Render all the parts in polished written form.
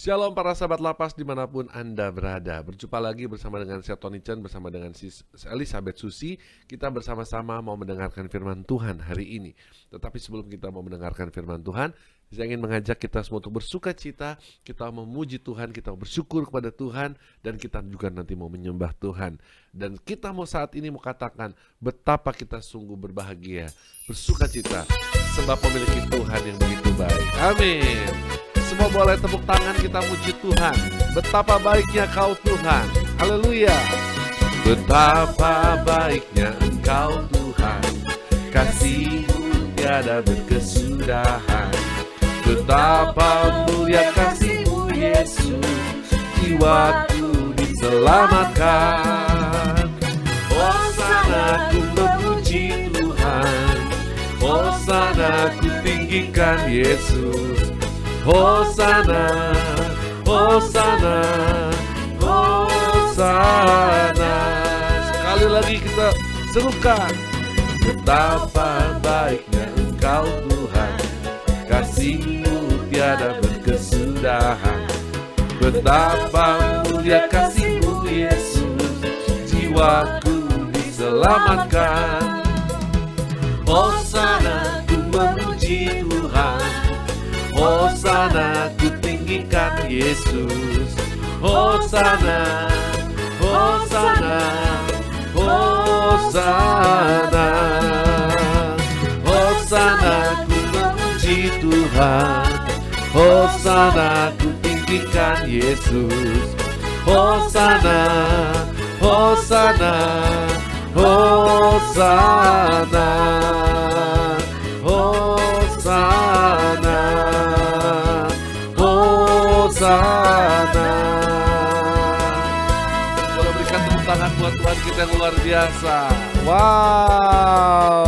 Shalom para sahabat lapas dimanapun Anda berada. Berjumpa lagi bersama dengan saya Tony Chen bersama dengan Sis Elizabeth Susi. Kita bersama-sama mau mendengarkan firman Tuhan hari ini. Tetapi sebelum kita mau mendengarkan firman Tuhan, saya ingin mengajak kita semua untuk bersuka cita. Kita memuji Tuhan, kita bersyukur kepada Tuhan, dan kita juga nanti mau menyembah Tuhan. Dan kita mau saat ini mau katakan betapa kita sungguh berbahagia, bersuka cita, sebab memiliki Tuhan yang begitu baik. Amin. Semua boleh tepuk tangan, kita muji Tuhan. Betapa baiknya Kau Tuhan. Haleluya. Betapa baiknya Engkau Tuhan, kasih-Mu tiada berkesudahan. Betapa mulia kasih-Mu Yesus, jiwaku diselamatkan. Hosana ku memuji Tuhan, Hosana ku tinggikan Yesus. Hosana, Hosana, Hosana. Sekali lagi kita serukan. Betapa baiknya Engkau Tuhan, kasih-Mu tiada berkesudahan. Betapa mulia kasih-Mu Yesus, jiwaku diselamatkan. Hosana ku memuji Tuhan, Hosana ku tinggikan Yesus. Hosana, Hosana, Hosana. Hosana ku memuji Tuhan, Hosana ku tinggikan Yesus. Hosana, Hosana, Hosana, Hosana, Hosana. Boleh berikan tepuk tangan buat Tuhan kita yang luar biasa. Wow,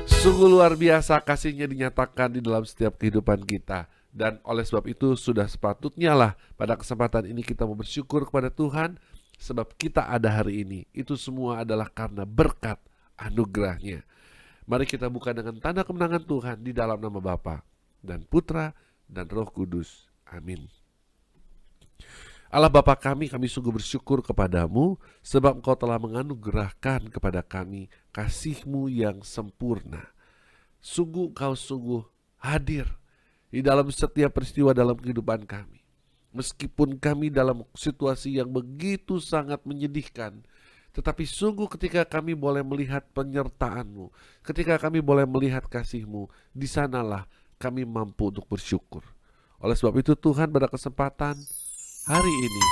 sungguh luar biasa kasih-Nya dinyatakan di dalam setiap kehidupan kita. Dan oleh sebab itu sudah sepatutnya lah pada kesempatan ini kita mau bersyukur kepada Tuhan. Sebab kita ada hari ini, itu semua adalah karena berkat anugerah-Nya. Mari kita buka dengan tanda kemenangan Tuhan di dalam nama Bapa dan Putra dan Roh Kudus. Amin. Allah Bapa kami sungguh bersyukur kepadamu sebab Engkau telah menganugerahkan kepada kami kasih-Mu yang sempurna. Sungguh Engkau sungguh hadir di dalam setiap peristiwa dalam kehidupan kami. Meskipun kami dalam situasi yang begitu sangat menyedihkan, tetapi sungguh ketika kami boleh melihat penyertaan-Mu, ketika kami boleh melihat kasih-Mu, di sanalah kami mampu untuk bersyukur. Oleh sebab itu Tuhan, pada kesempatan hari ini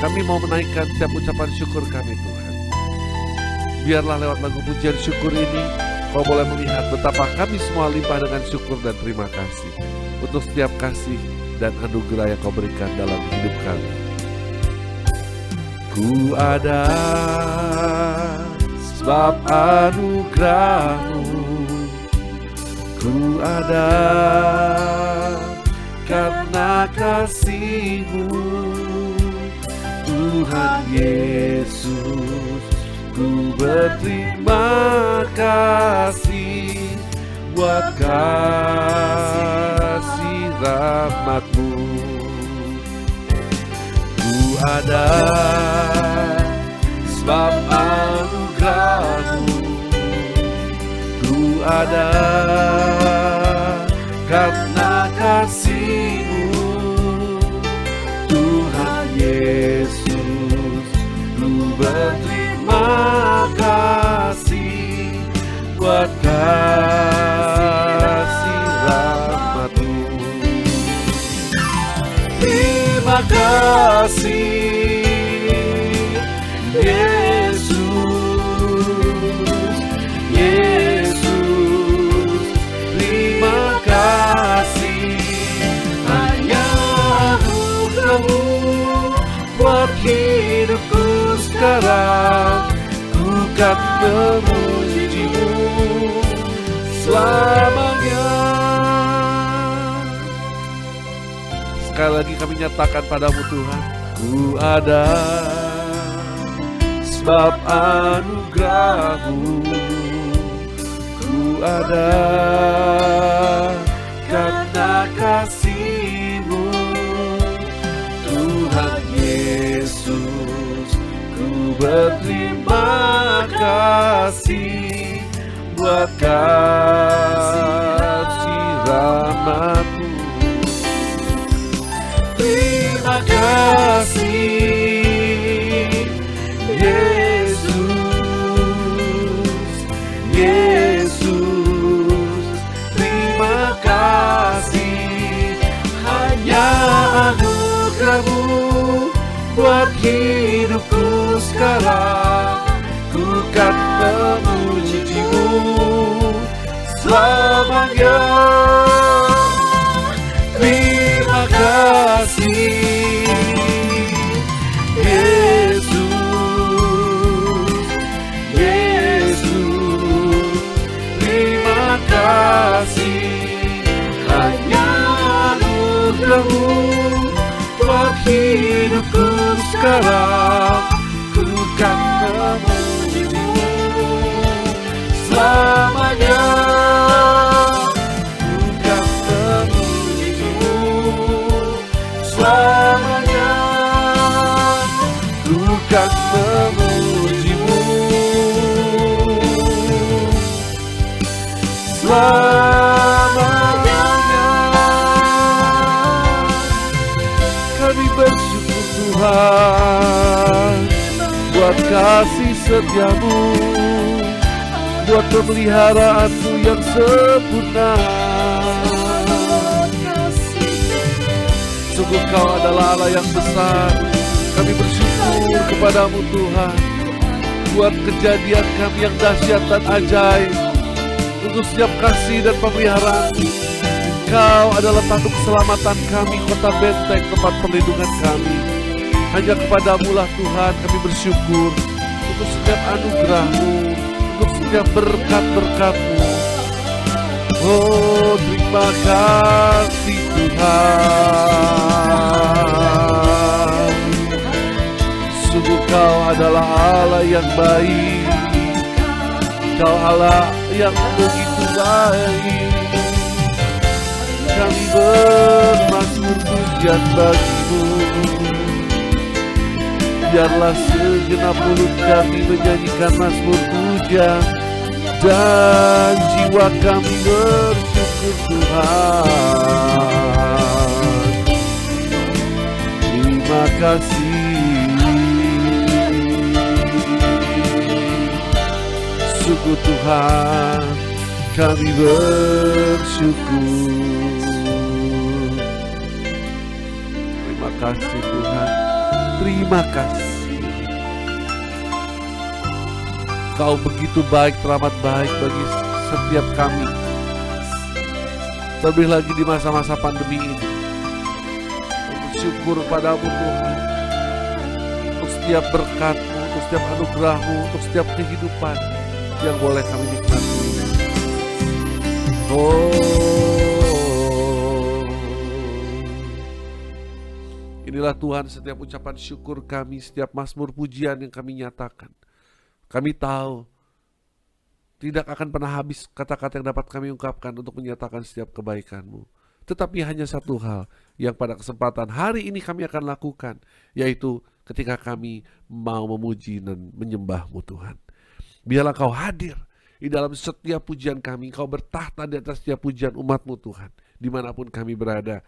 kami mau menaikkan setiap ucapan syukur kami Tuhan. Biarlah lewat lagu pujian syukur ini Kau boleh melihat betapa kami semua limpah dengan syukur dan terima kasih untuk setiap kasih dan anugerah yang Kau berikan dalam hidup kami. Ku ada sebab anugerah-Mu, ku ada karena kasih-Mu, Tuhan Yesus. Ku berterima kasih buat kasih rahmat-Mu. Ku ada sebab anugerah-Mu, ku ada karena kasih-Mu, Tuhan Yesus. Ku berterima kasih buat kasih rahmat-Mu. Terima kasih Yesus, Yesus. Terima kasih hanya anugerah-Mu buat hidupku sekarang. Ku kan memuji-Mu selamanya. Sekali lagi kami nyatakan padamu Tuhan, ku ada sebab anugerah-Mu, ku ada karena kasih berterima kasih buat kasih rahmat-Mu. Terima kasih Yesus, Yesus. Terima kasih, hanya anugerah-Mu buat hidupku sekarang. Ku kan memuji-Mu selamanya. Terima kasih Yesus, Yesus. Terima kasih, hanya anugerah-Mu buat hidupku sekarang. Ku kan memuji-Mu selamanya. Ku kan memuji-Mu selamanya. Ku kan memuji-Mu selamanya. Kami bersyukur Tuhan buat kasih setia-Mu, buat pemeliharaan-Mu yang sempurna. Sungguh Kau adalah Allah yang besar. Kami bersyukur kepada-Mu Tuhan, buat kejadian kami yang dahsyat dan ajaib, untuk setiap kasih dan pemeliharaan. Kau adalah tanduk keselamatan kami, kota benteng, tempat perlindungan kami. Hanya kepada-Mu lah Tuhan kami bersyukur untuk setiap anugerah-Mu, untuk setiap berkat-berkat-Mu. Oh, terima kasih Tuhan. Sungguh Kau adalah Allah yang baik. Kau Allah yang begitu baik. Kami bermazmur pujian bagi-Mu. Biarlah segenap mulut kami menyanyikan mazmur pujian, dan jiwa kami bersyukur Tuhan. Terima kasih. Sungguh Tuhan kami bersyukur. Terima kasih Tuhan. Terima kasih. Kau begitu baik, teramat baik bagi setiap kami. Terlebih lagi di masa-masa pandemi ini. Bersyukur padamu Tuhan, untuk setiap berkat-Mu, untuk setiap anugerah-Mu, untuk setiap kehidupan yang boleh kami nikmati. Inilah Tuhan setiap ucapan syukur kami, setiap mazmur pujian yang kami nyatakan. Kami tahu tidak akan pernah habis kata-kata yang dapat kami ungkapkan untuk menyatakan setiap kebaikan-Mu. Tetapi hanya satu hal yang pada kesempatan hari ini kami akan lakukan, yaitu ketika kami mau memuji dan menyembah-Mu Tuhan. Biarlah Kau hadir di dalam setiap pujian kami. Kau bertahta di atas setiap pujian umat-Mu Tuhan, dimanapun kami berada.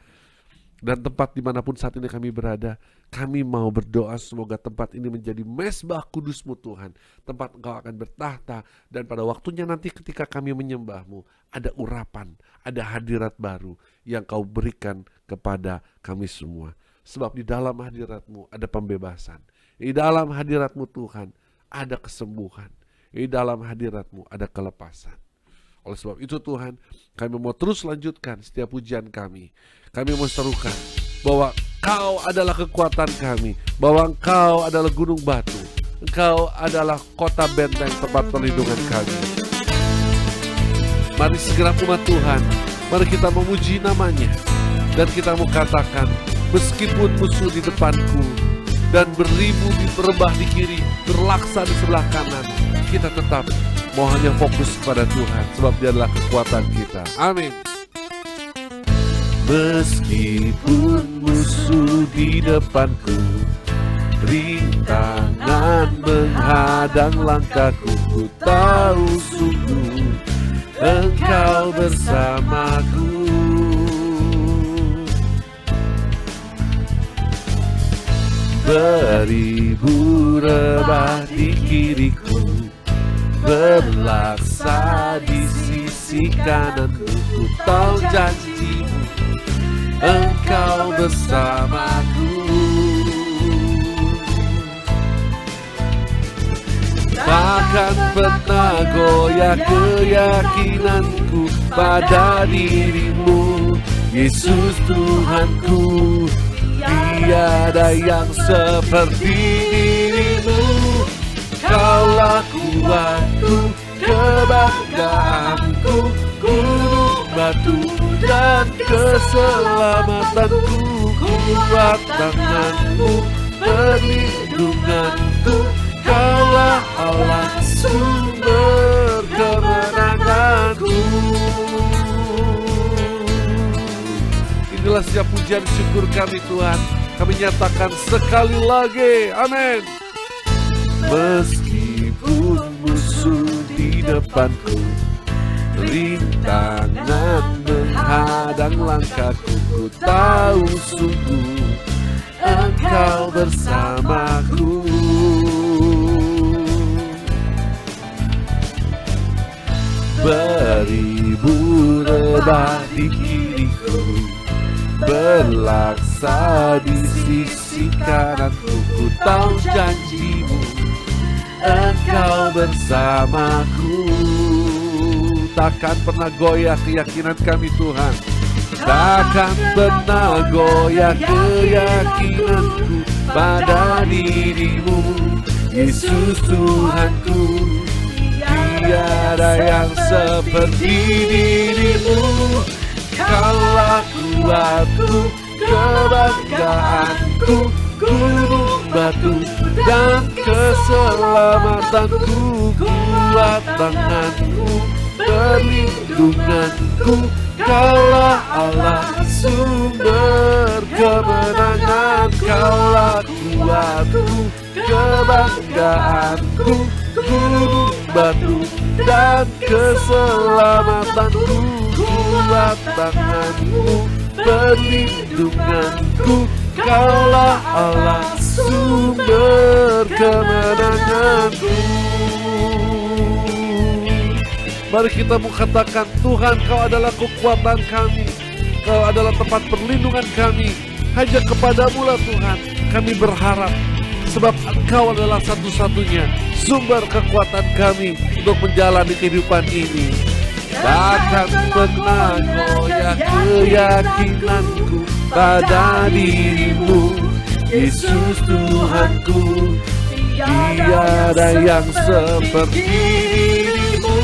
Dan tempat dimanapun saat ini kami berada, kami mau berdoa semoga tempat ini menjadi mezbah kudus-Mu Tuhan. Tempat Engkau akan bertahta, dan pada waktunya nanti ketika kami menyembah-Mu, ada urapan, ada hadirat baru yang Kau berikan kepada kami semua. Sebab di dalam hadirat-Mu ada pembebasan. Di dalam hadirat-Mu Tuhan ada kesembuhan. Di dalam hadirat-Mu ada kelepasan. Oleh sebab itu Tuhan, kami mau terus lanjutkan setiap pujian kami. Kami mau serukan bahwa Kau adalah kekuatan kami, bahwa Engkau adalah gunung batu, Engkau adalah kota benteng tempat perlindungan kami. Mari segera umat Tuhan, mari kita memuji namanya, dan kita mau katakan, meskipun musuh di depanku dan beribu berebah di kiri, berlaksa di sebelah kanan, kita tetap mau hanya fokus kepada Tuhan, sebab Dia adalah kekuatan kita. Amin. Meskipun musuh di depanku rintangan menghadang langkahku, ku tahu sungguh Engkau bersamaku. Beribu rebah di kiriku, berlaksa di sisi kananku, ku tahu janjimu Engkau bersamaku. Takkan pernah goyah keyakinanku pada dirimu, Yesus Tuhanku. Tiada yang seperti dirimu. Kaulah kuatku, kebanggaanku, gunung batu dan keselamatanku. Kuat tanganmu, perlindunganku. Kaulah Allah, sumber kemenanganku. Inilah setiap pujian syukur kami Tuhan. Kami nyatakan sekali lagi, amin. Meskipun musuh di depanku, rintangan menghadang langkahku, ku tahu sungguh Engkau bersamaku. Beribu rebah di kiriku, berlaksa di sisi kananku, ku tahu janjimu Engkau bersamaku. Takkan pernah goyah keyakinan kami Tuhan. Takkan pernah goyah keyakinanku pada dirimu, Yesus Tuhanku. Tiada yang seperti dirimu. Kaulah kuatku, kebanggaanku, gunung batu dan keselamatanku. Kuat tanganku, perlindunganku. Kaulah Allah, sumber kemenangan. Kaulah kuatku, kebanggaanku, gunung batu dan keselamatanku. Kuat tanganmu, perlindunganku. Kaulah Allah, sumber kemenanganku. Mari kita mengatakan, Tuhan, Kau adalah kekuatan kami, Kau adalah tempat perlindungan kami. Hanya kepadamu lah Tuhan kami berharap, sebab Engkau adalah satu-satunya sumber kekuatan kami untuk menjalani kehidupan ini. Takkan pernah goyah keyakinanku pada dirimu, Yesus Tuhanku. Tiada yang seperti dirimu.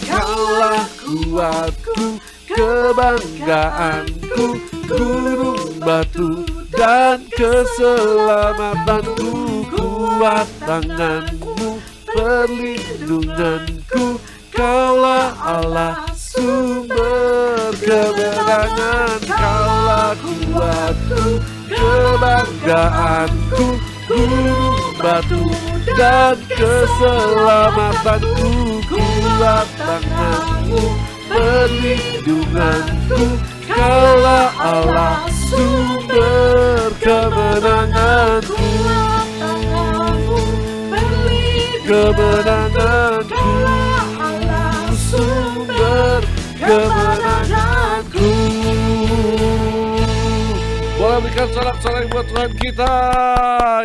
Kaulah kuatku, kebanggaanku, gunung batu dan keselamatanku. Kuat tanganmu, perlindunganku. Kaulah Allah, sumber kemenangan. Kaulah kuatku, kebanggaanku, gunung batu dan keselamatanku. Kuat tanganmu, perlindunganku. Kaulah Allah, sumber kemenanganku. Kemenanganku, sumber kemenanganku. Boleh berikan sorak-sorai buat Tuhan kita.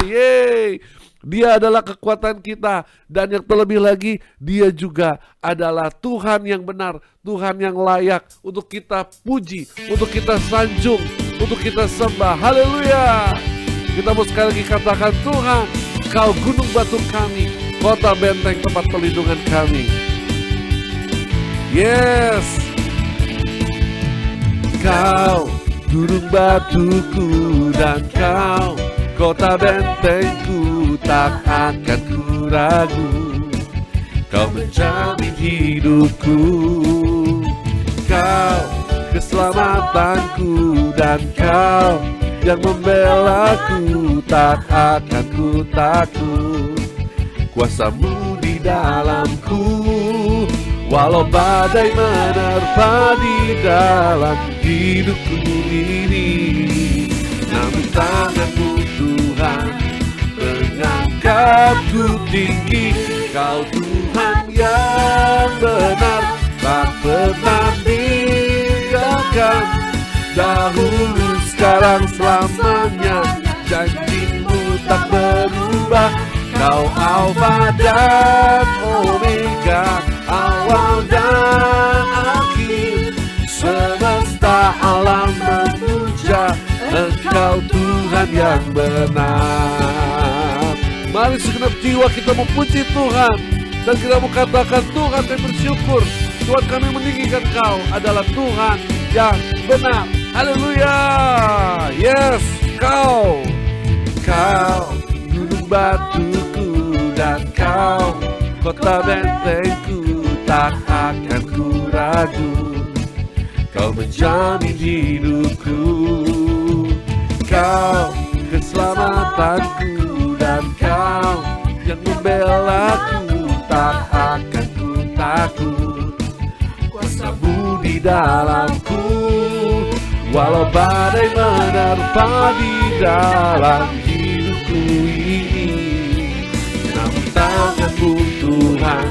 Yeay. Dia adalah kekuatan kita. Dan yang terlebih lagi, Dia juga adalah Tuhan yang benar, Tuhan yang layak untuk kita puji, untuk kita sanjung, untuk kita sembah. Haleluya. Kita mau sekali lagi katakan, Tuhan, Kau gunung batu kami, kota benteng tempat perlindungan kami. Yes. Kau gunung batuku dan Kau kota bentengku, tak akan ku ragu. Kau menjamin hidupku. Kau keselamatanku dan Kau yang membelaku, tak akan ku takut. Kuasa-Mu di dalamku, walau badai menerpa di dalam hidupku ini. Namun tangan-Mu Tuhan mengangkatku tinggi. Kau Tuhan yang benar, tak pernah tinggalkan. Dahulu, sekarang, selamanya, janji-Mu tak berubah. Kau Alfa dan Omega, awal dan akhir. Semesta alam memuja Engkau Tuhan yang benar. Mari segenap jiwa kita memuji Tuhan, dan kita mau katakan, Tuhan kami bersyukur, Tuhan kami meninggikan Kau adalah Tuhan yang benar. Haleluya. Yes, Kau gunung batuku, dan Kau kota bentengku, tak akan ku ragu. Kau menjamin hidupku, Kau keselamatanku, dan Kau yang membelaku, tak akan ku takut. Kuasa-Mu di dalamku, walau badai menerpa di dalam hidupku ini. Namun tangan-Mu Tuhan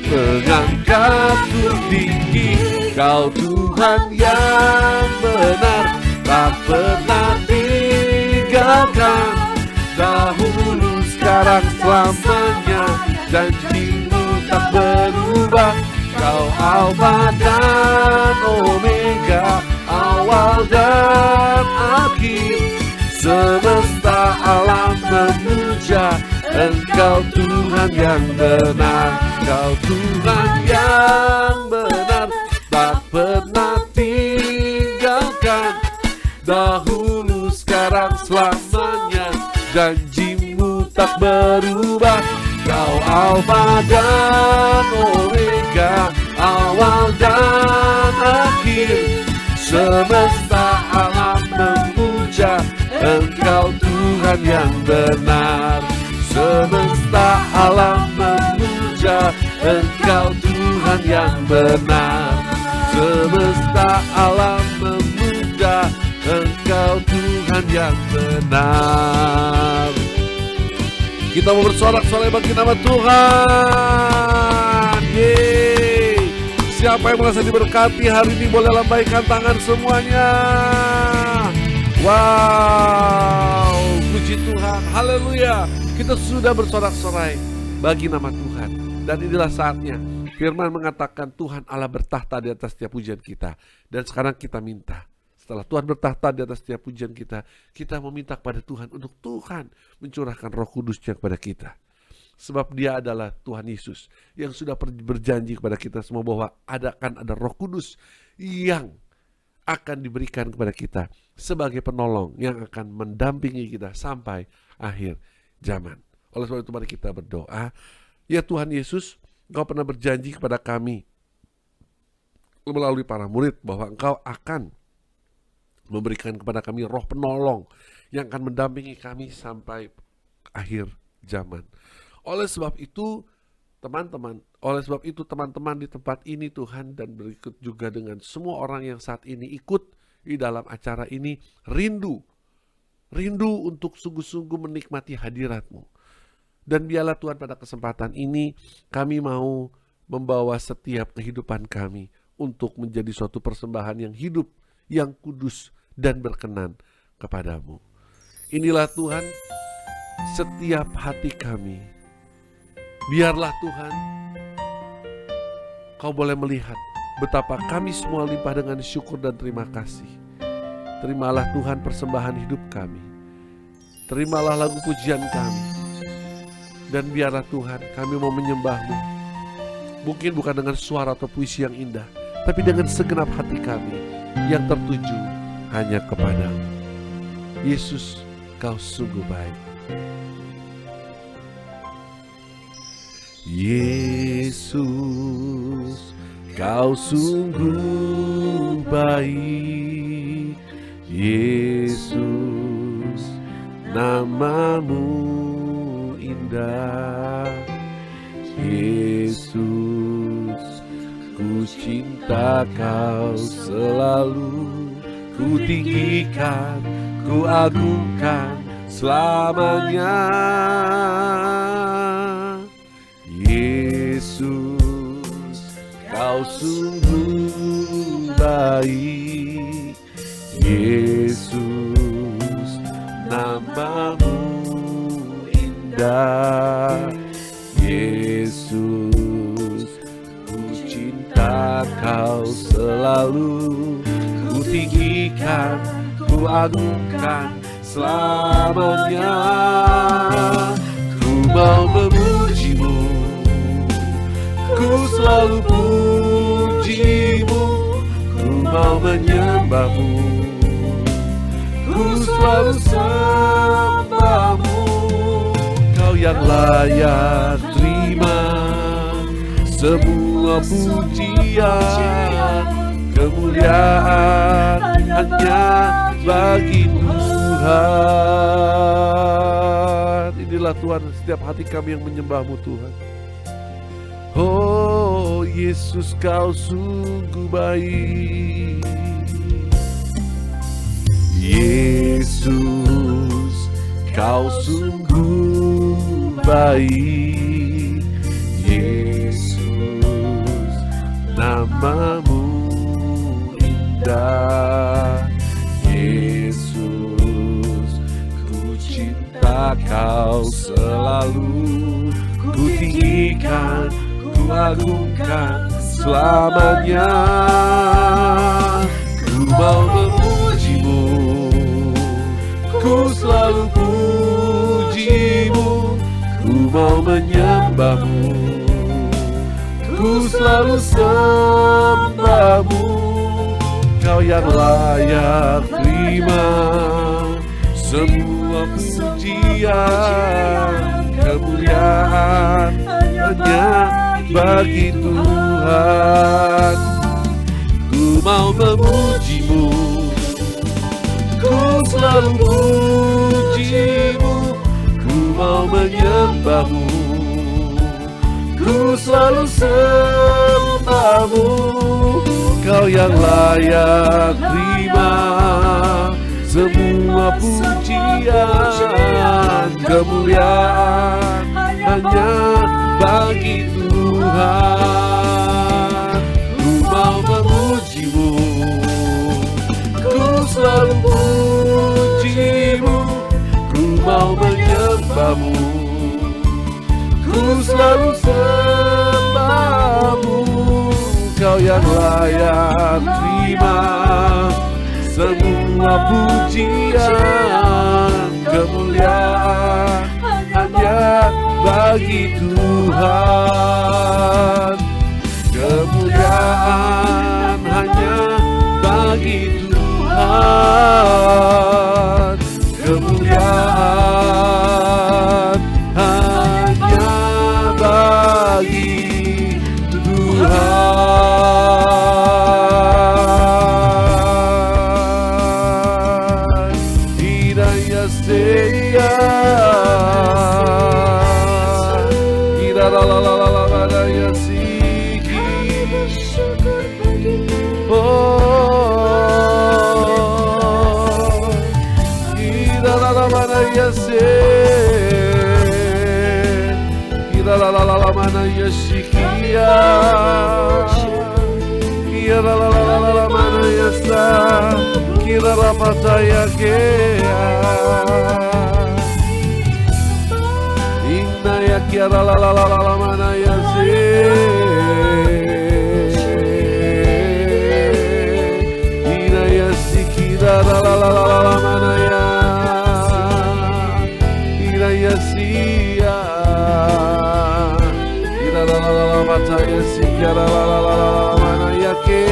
mengangkatku tinggi. Kau Tuhan yang benar, tak pernah tinggalkan. Dahulu, sekarang, selamanya, janji-Mu tak berubah. Kau Alfa dan Omega, awal dan akhir. Semesta alam memuja Engkau Tuhan yang benar. Kau Tuhan yang benar, tak pernah tinggalkan. Dahulu, sekarang, selamanya, janji-Mu tak berubah. Kau Alfa dan Omega, awal dan akhir. Semesta alam memuja Engkau Tuhan yang benar. Semesta alam memuja Engkau Tuhan yang benar. Semesta alam memuja Engkau Tuhan yang benar. Kita mau bersorak-sorai bagi nama Tuhan. Yeay. Siapa yang merasa diberkati hari ini boleh lambaikan tangan semuanya. Wow, puji Tuhan, haleluya. Kita sudah bersorak-sorai bagi nama Tuhan. Dan inilah saatnya firman mengatakan Tuhan Allah bertahta di atas setiap pujian kita. Dan sekarang kita minta, setelah Tuhan bertahta di atas setiap pujian kita, kita meminta kepada Tuhan untuk Tuhan mencurahkan Roh Kudus-Nya kepada kita. Sebab Dia adalah Tuhan Yesus yang sudah berjanji kepada kita semua bahwa akan ada Roh Kudus yang akan diberikan kepada kita sebagai penolong yang akan mendampingi kita sampai akhir zaman. Oleh sebab itu mari kita berdoa. Ya Tuhan Yesus, Engkau pernah berjanji kepada kami melalui para murid bahwa Engkau akan memberikan kepada kami roh penolong yang akan mendampingi kami sampai akhir zaman. Oleh sebab itu teman-teman di tempat ini Tuhan, dan berikut juga dengan semua orang yang saat ini ikut di dalam acara ini, rindu untuk sungguh-sungguh menikmati hadirat-Mu. Dan biarlah Tuhan pada kesempatan ini kami mau membawa setiap kehidupan kami untuk menjadi suatu persembahan yang hidup, yang kudus dan berkenan kepadamu. Inilah Tuhan setiap hati kami. Biarlah Tuhan Kau boleh melihat betapa kami semua limpah dengan syukur dan terima kasih. Terimalah Tuhan persembahan hidup kami. Terimalah lagu pujian kami. Dan biarlah Tuhan kami mau menyembah-Mu. Mungkin bukan dengan suara atau puisi yang indah, tapi dengan segenap hati kami yang tertuju hanya kepada-Mu. Yesus, Kau sungguh baik. Yesus, Kau sungguh baik. Yesus, namamu indah. Yesus, ku cinta kau selalu, ku tinggikan, ku agungkan selamanya. Yesus, kau sungguh baik. Yesus, namamu indah. Yesus, ku cinta kau selalu, ku tinggikan, ku agungkan selamanya. Ku mau memujimu, ku selalu pujimu, ku mau menyembahmu, ku selalu sembahmu. Kau yang layak terima semua pujian, kemuliaan hanya bagi Tuhan. Inilah Tuhan, setiap hati kami yang menyembah-Mu Tuhan. Oh Yesus, kau sungguh baik. Yesus, kau sungguh baik. Yesus, namamu indah. Yesus, ku cinta kau selalu, ku tinggikan, ku agungkan selamanya. Ku mau memujimu, ku selalu pujimu, ku mau menyembahmu, ku selalu sembahmu. Kau yang layak terima semua pujian, kemuliaan hanya bagi Tuhan. Ku mau memujimu, ku selalu pujimu, ku mau menyembahmu, ku selalu sembahmu. Kau yang layak terima semua pujian, kemuliaan hanya bagi Tuhan. Ku mau memujimu, ku selalu pujimu, ku mau menyembahmu, ku selalu sembahmu. Kau yang layak terima semua pujian, kemuliaan hanya bagi Tuhan. Kemuliaan hanya bagi Tuhan. Kemuliaan hanya bagi Tuhan. Hidayah seya, hidayah siki. Oh, hidayah se, hidayah sikia. Kira la mana yasa, kira rapataya kea. Inna ya kira la mana yasi. Inna yasi kira la mana ya. Inna yasi ya. Kira la rapataya si kira la mana ya ke.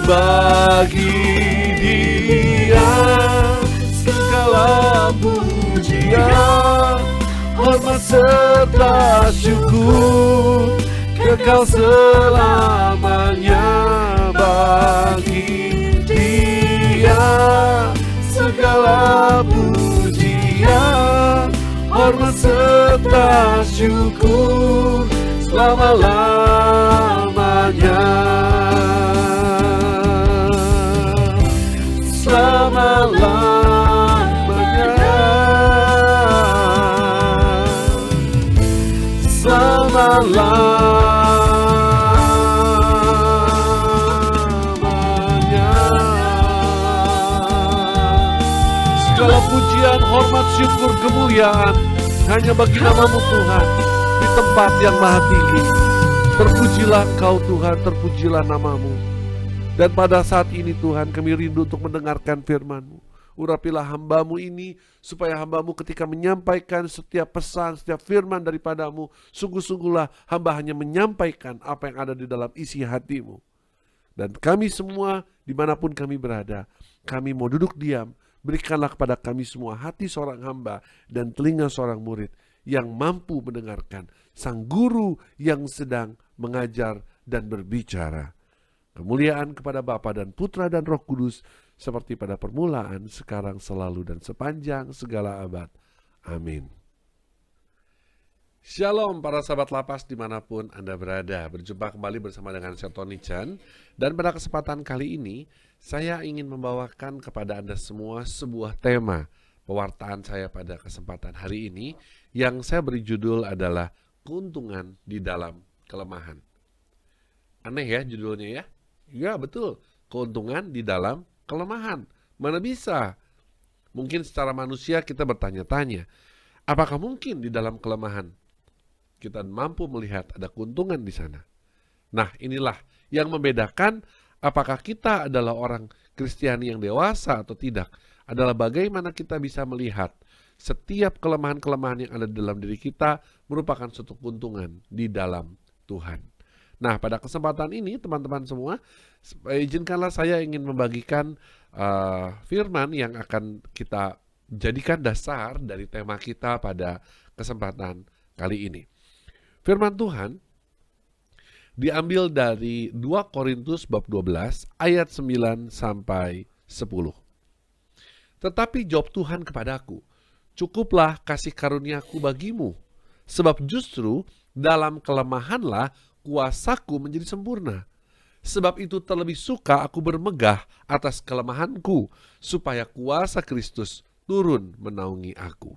Bagi Dia segala pujian, hormat serta syukur kekal selamanya. Bagi Dia segala pujian, hormat serta syukur selama-lamanya. Selama-lamanya. Selama-lamanya. Segala pujian, hormat, syukur, kemuliaan hanya bagi nama-Mu Tuhan di tempat yang maha tinggi. Terpujilah Engkau Tuhan, terpujilah nama-Mu. Dan pada saat ini Tuhan, kami rindu untuk mendengarkan firman-Mu. Urapilah hamba-Mu ini, supaya hamba-Mu ketika menyampaikan setiap pesan, setiap firman daripada-Mu, sungguh-sungguhlah hamba hanya menyampaikan apa yang ada di dalam isi hati-Mu. Dan kami semua, dimanapun kami berada, kami mau duduk diam. Berikanlah kepada kami semua hati seorang hamba dan telinga seorang murid yang mampu mendengarkan sang guru yang sedang mengajar dan berbicara. Kemuliaan kepada Bapa dan Putra dan Roh Kudus, seperti pada permulaan, sekarang, selalu, dan sepanjang segala abad. Amin. Shalom para sahabat lapas dimanapun Anda berada. Berjumpa kembali bersama dengan saya Tony Chan. Dan pada kesempatan kali ini, saya ingin membawakan kepada Anda semua sebuah tema pewartaan saya pada kesempatan hari ini, yang saya beri judul adalah keuntungan di dalam kelemahan. Aneh ya judulnya ya? Ya betul, keuntungan di dalam kelemahan. Mana bisa? Mungkin secara manusia kita bertanya-tanya, apakah mungkin di dalam kelemahan kita mampu melihat ada keuntungan di sana? Nah, inilah yang membedakan apakah kita adalah orang Kristiani yang dewasa atau tidak, adalah bagaimana kita bisa melihat setiap kelemahan-kelemahan yang ada di dalam diri kita merupakan suatu keuntungan di dalam Tuhan. Nah, pada kesempatan ini teman-teman semua, izinkanlah saya ingin membagikan firman yang akan kita jadikan dasar dari tema kita pada kesempatan kali ini. Firman Tuhan diambil dari 2 Korintus bab 12 ayat 9 sampai 10. Tetapi jawab Tuhan kepadaku, cukuplah kasih karuniaku bagimu, sebab justru dalam kelemahanlah kuasaku menjadi sempurna. Sebab itu terlebih suka aku bermegah atas kelemahanku, supaya kuasa Kristus turun menaungi aku.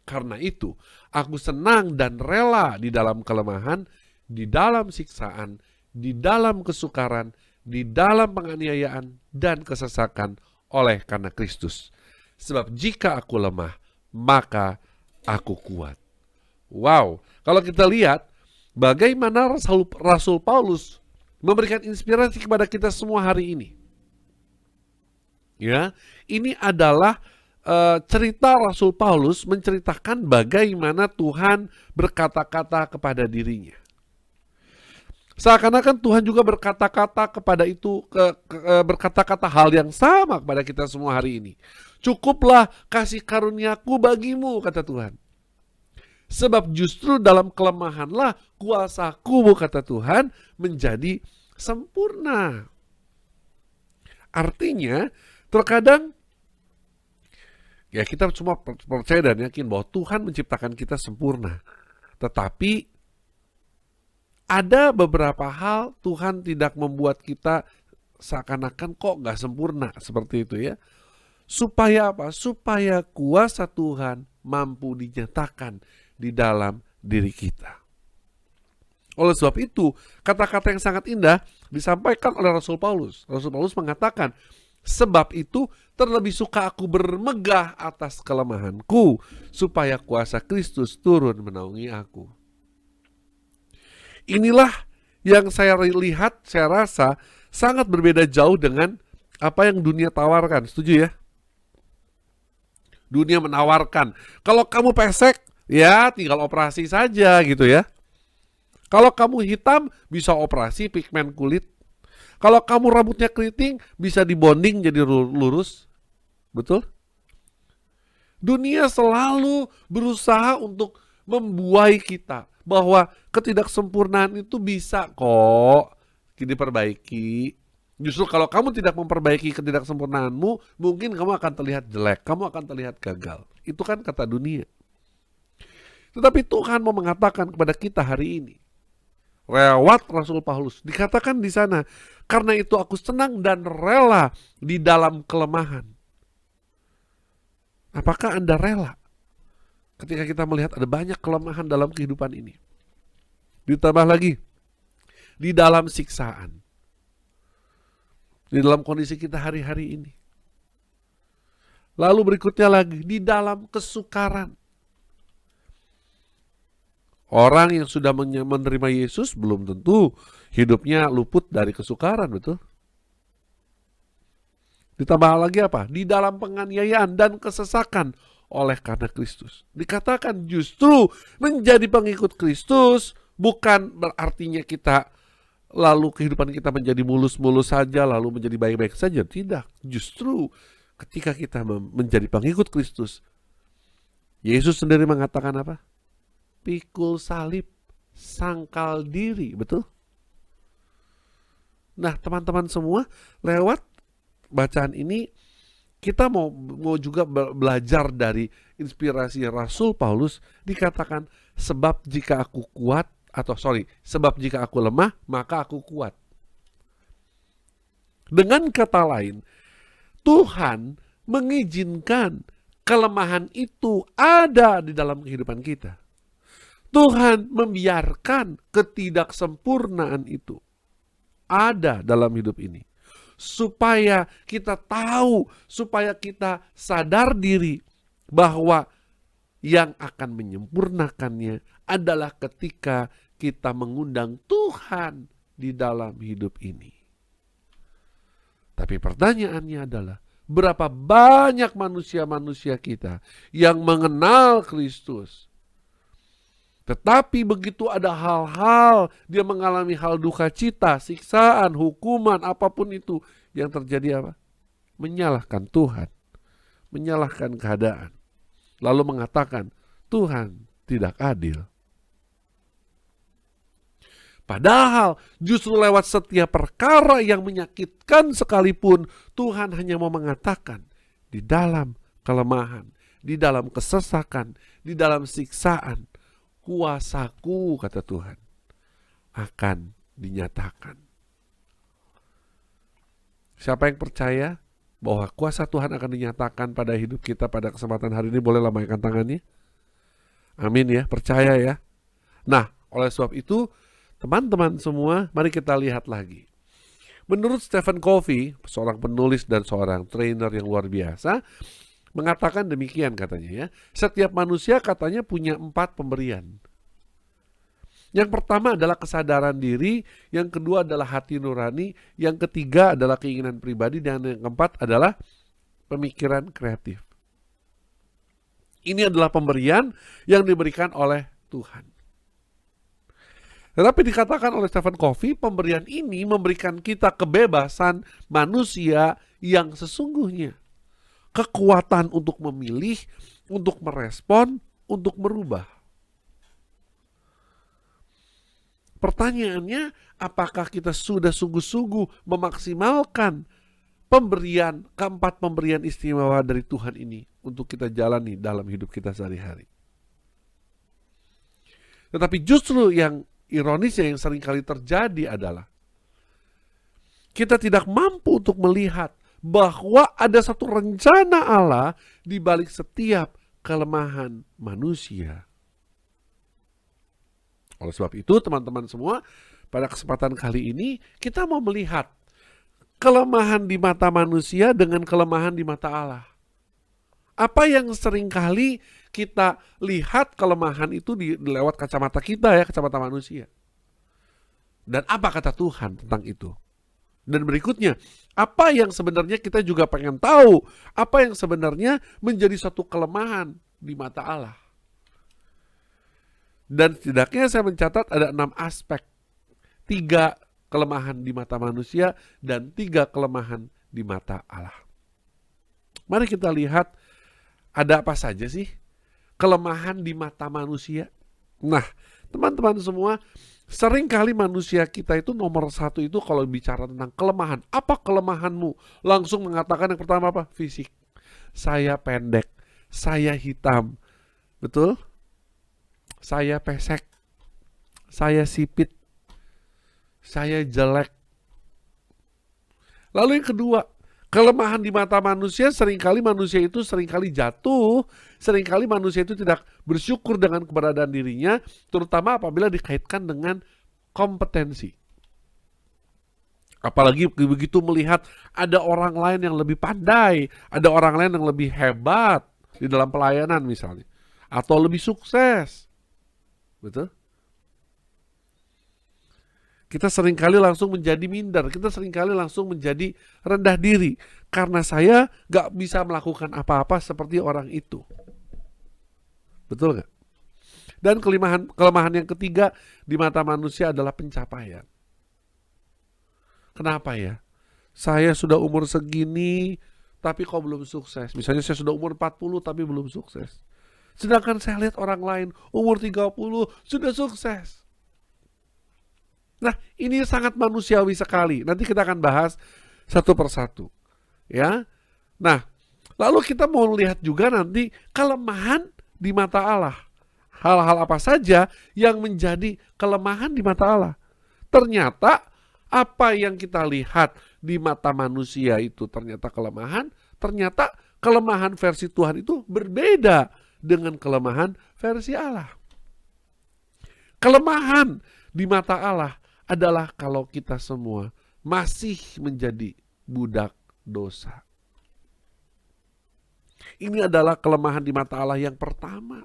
Karena itu, aku senang dan rela di dalam kelemahan, di dalam siksaan, di dalam kesukaran, di dalam penganiayaan dan kesesakan oleh karena Kristus. Sebab jika aku lemah, maka aku kuat. Wow, kalau kita lihat bagaimana Rasul Paulus memberikan inspirasi kepada kita semua hari ini. Ya, ini adalah cerita Rasul Paulus menceritakan bagaimana Tuhan berkata-kata kepada dirinya. Seakan-akan Tuhan juga berkata-kata kepada itu, berkata-kata hal yang sama kepada kita semua hari ini. Cukuplah kasih karuniaku bagimu, kata Tuhan. Sebab justru dalam kelemahanlah kuasaku, kata Tuhan, menjadi sempurna. Artinya, terkadang ya kita cuma percaya dan yakin bahwa Tuhan menciptakan kita sempurna. Tetapi ada beberapa hal Tuhan tidak membuat kita seakan-akan kok gak sempurna seperti itu ya. Supaya apa? Supaya kuasa Tuhan mampu dinyatakan di dalam diri kita. Oleh sebab itu, kata-kata yang sangat indah disampaikan oleh Rasul Paulus. Rasul Paulus mengatakan, sebab itu terlebih suka aku bermegah atas kelemahanku, supaya kuasa Kristus turun menaungi aku. Inilah yang saya lihat, saya rasa sangat berbeda jauh dengan apa yang dunia tawarkan. Setuju ya? Dunia menawarkan, kalau kamu pesek, ya tinggal operasi saja gitu ya. Kalau kamu hitam, bisa operasi pigmen kulit. Kalau kamu rambutnya keriting, bisa dibonding jadi lurus. Betul? Dunia selalu berusaha untuk membuai kita bahwa ketidaksempurnaan itu bisa kok diperbaiki. Justru kalau kamu tidak memperbaiki ketidaksempurnaanmu, mungkin kamu akan terlihat jelek, kamu akan terlihat gagal. Itu kan kata dunia. Tetapi Tuhan mau mengatakan kepada kita hari ini, lewat Rasul Paulus, dikatakan di sana, karena itu aku senang dan rela di dalam kelemahan. Apakah Anda rela ketika kita melihat ada banyak kelemahan dalam kehidupan ini? Ditambah lagi, di dalam siksaan, di dalam kondisi kita hari-hari ini. Lalu berikutnya lagi, di dalam kesukaran. Orang yang sudah menerima Yesus belum tentu hidupnya luput dari kesukaran, betul? Ditambah lagi apa? Di dalam penganiayaan dan kesesakan oleh karena Kristus. Dikatakan justru menjadi pengikut Kristus bukan berartinya kita lalu kehidupan kita menjadi mulus-mulus saja, lalu menjadi baik-baik saja. Tidak. Justru ketika kita menjadi pengikut Kristus, Yesus sendiri mengatakan apa? Pikul salib, sangkal diri, betul? Nah, teman-teman semua, lewat bacaan ini kita mau juga belajar dari inspirasi Rasul Paulus. Dikatakan sebab jika aku lemah maka aku kuat. Dengan kata lain, Tuhan mengizinkan kelemahan itu ada di dalam kehidupan kita. Tuhan membiarkan ketidaksempurnaan itu ada dalam hidup ini. Supaya kita tahu, supaya kita sadar diri bahwa yang akan menyempurnakannya adalah ketika kita mengundang Tuhan di dalam hidup ini. Tapi pertanyaannya adalah, berapa banyak manusia-manusia kita yang mengenal Kristus, tetapi begitu ada hal-hal, dia mengalami hal duka cita, siksaan, hukuman, apapun itu, yang terjadi apa? Menyalahkan Tuhan, menyalahkan keadaan, lalu mengatakan Tuhan tidak adil. Padahal justru lewat setiap perkara yang menyakitkan sekalipun, Tuhan hanya mau mengatakan di dalam kelemahan, di dalam kesesakan, di dalam siksaan, kuasaku, kata Tuhan, akan dinyatakan. Siapa yang percaya bahwa kuasa Tuhan akan dinyatakan pada hidup kita pada kesempatan hari ini, boleh lambaikan tangannya. Amin ya, percaya ya. Nah, oleh sebab itu, teman-teman semua, mari kita lihat lagi. Menurut Stephen Covey, seorang penulis dan seorang trainer yang luar biasa, mengatakan demikian katanya ya. Setiap manusia katanya punya 4 pemberian. Yang pertama adalah kesadaran diri, yang kedua adalah hati nurani, yang ketiga adalah keinginan pribadi, dan yang keempat adalah pemikiran kreatif. Ini adalah pemberian yang diberikan oleh Tuhan. Tetapi dikatakan oleh Stephen Covey, pemberian ini memberikan kita kebebasan manusia yang sesungguhnya. Kekuatan untuk memilih, untuk merespon, untuk merubah. Pertanyaannya, apakah kita sudah sungguh-sungguh memaksimalkan keempat pemberian istimewa dari Tuhan ini untuk kita jalani dalam hidup kita sehari-hari? Tetapi justru yang ironisnya yang seringkali terjadi adalah kita tidak mampu untuk melihat bahwa ada satu rencana Allah di balik setiap kelemahan manusia. Oleh sebab itu, teman-teman semua, pada kesempatan kali ini kita mau melihat kelemahan di mata manusia dengan kelemahan di mata Allah. Apa yang seringkali kita lihat kelemahan itu lewat kacamata kita ya, kacamata manusia. Dan apa kata Tuhan tentang itu? Dan berikutnya, apa yang sebenarnya kita juga pengen tahu, apa yang sebenarnya menjadi satu kelemahan di mata Allah. Dan setidaknya saya mencatat ada 6 aspek. 3 kelemahan di mata manusia dan 3 kelemahan di mata Allah. Mari kita lihat ada apa saja sih kelemahan di mata manusia. Nah, Teman-teman semua, seringkali manusia kita itu nomor satu itu kalau bicara tentang kelemahan. Apa kelemahanmu? Langsung mengatakan yang pertama apa? Fisik. Saya pendek, saya hitam, betul? Saya pesek, saya sipit, saya jelek. Lalu yang kedua, kelemahan di mata manusia, seringkali manusia itu seringkali jatuh, seringkali manusia itu tidak bersyukur dengan keberadaan dirinya, terutama apabila dikaitkan dengan kompetensi. Apalagi begitu melihat ada orang lain yang lebih pandai, ada orang lain yang lebih hebat di dalam pelayanan misalnya, atau lebih sukses. Betul? Kita seringkali langsung menjadi minder, kita seringkali langsung menjadi rendah diri. Karena saya gak bisa melakukan apa-apa seperti orang itu. Betul gak? Dan kelemahan yang ketiga di mata manusia adalah pencapaian. Kenapa ya? Saya sudah umur segini, tapi kok belum sukses. Misalnya saya sudah umur 40 tapi belum sukses. Sedangkan saya lihat orang lain umur 30 sudah sukses. Nah, ini sangat manusiawi sekali. Nanti kita akan bahas satu persatu. Ya. Nah, lalu kita mau lihat juga nanti kelemahan di mata Allah. Hal-hal apa saja yang menjadi kelemahan di mata Allah. Ternyata apa yang kita lihat di mata manusia itu ternyata kelemahan, ternyata kelemahan versi Tuhan itu berbeda dengan kelemahan versi Allah. Kelemahan di mata Allah adalah kalau kita semua masih menjadi budak dosa. Ini adalah kelemahan di mata Allah yang pertama.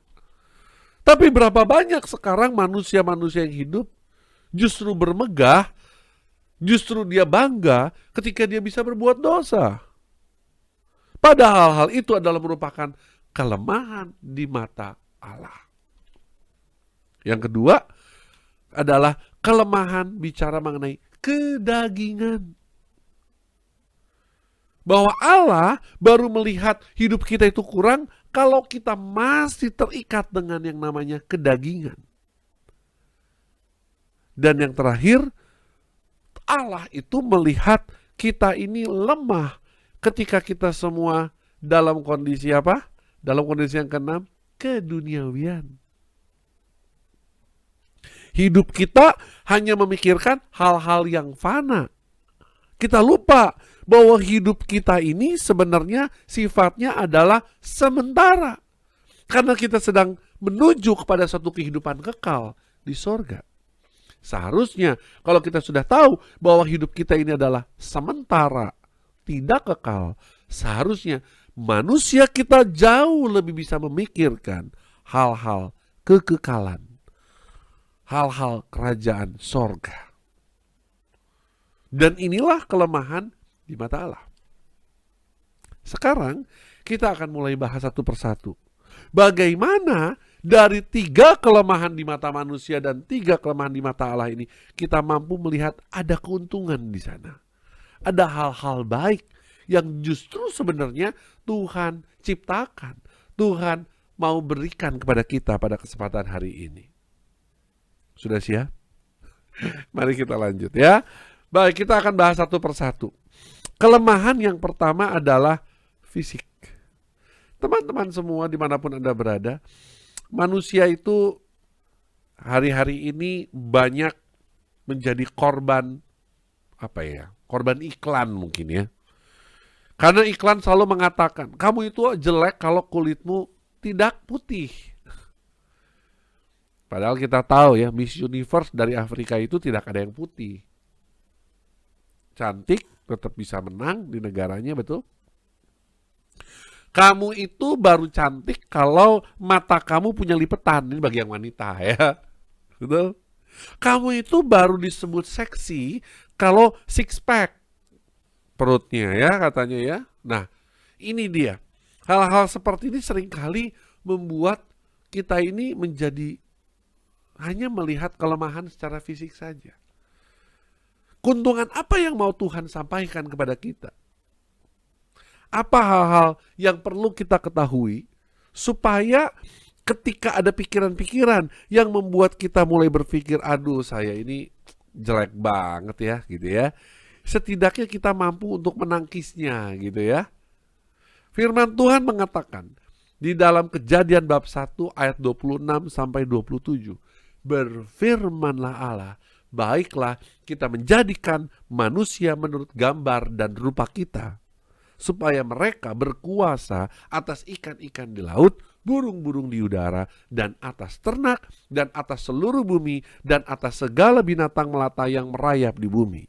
Tapi berapa banyak sekarang manusia-manusia yang hidup justru bermegah, justru dia bangga ketika dia bisa berbuat dosa. Padahal hal itu adalah merupakan kelemahan di mata Allah. Yang kedua adalah kelemahan bicara mengenai kedagingan. Bahwa Allah baru melihat hidup kita itu kurang kalau kita masih terikat dengan yang namanya kedagingan. Dan yang terakhir, Allah itu melihat kita ini lemah ketika kita semua dalam kondisi apa? Dalam kondisi yang keenam, keduniawian. Hidup kita hanya memikirkan hal-hal yang fana. Kita lupa bahwa hidup kita ini sebenarnya sifatnya adalah sementara. Karena kita sedang menuju kepada satu kehidupan kekal di sorga. Seharusnya kalau kita sudah tahu bahwa hidup kita ini adalah sementara, tidak kekal, seharusnya manusia kita jauh lebih bisa memikirkan hal-hal kekekalan. Hal-hal kerajaan sorga. Dan inilah kelemahan di mata Allah. Sekarang kita akan mulai bahas satu persatu. Bagaimana dari 3 kelemahan di mata manusia dan 3 kelemahan di mata Allah ini kita mampu melihat ada keuntungan di sana. Ada hal-hal baik yang justru sebenarnya Tuhan ciptakan. Tuhan mau berikan kepada kita pada kesempatan hari ini. Sudah siap? Mari kita lanjut ya. Baik, kita akan bahas satu persatu. Kelemahan yang pertama adalah fisik. Teman-teman semua dimanapun Anda berada, manusia itu hari-hari ini banyak menjadi korban korban iklan mungkin ya. Karena iklan selalu mengatakan, kamu itu jelek kalau kulitmu tidak putih. Padahal kita tahu ya, Miss Universe dari Afrika itu tidak ada yang putih. Cantik, tetap bisa menang di negaranya, betul? Kamu itu baru cantik kalau mata kamu punya lipetan. Ini bagi yang wanita ya. Betul? Kamu itu baru disebut seksi kalau six pack perutnya ya katanya ya. Nah, ini dia. Hal-hal seperti ini seringkali membuat kita ini menjadi hanya melihat kelemahan secara fisik saja. Keuntungan apa yang mau Tuhan sampaikan kepada kita? Apa hal-hal yang perlu kita ketahui supaya ketika ada pikiran-pikiran yang membuat kita mulai berpikir, aduh saya ini jelek banget ya gitu ya. Setidaknya kita mampu untuk menangkisnya gitu ya. Firman Tuhan mengatakan di dalam Kejadian bab 1 ayat 26 sampai 27. Berfirmanlah Allah, baiklah kita menjadikan manusia menurut gambar dan rupa kita, supaya mereka berkuasa atas ikan-ikan di laut, burung-burung di udara, dan atas ternak, dan atas seluruh bumi, dan atas segala binatang melata yang merayap di bumi.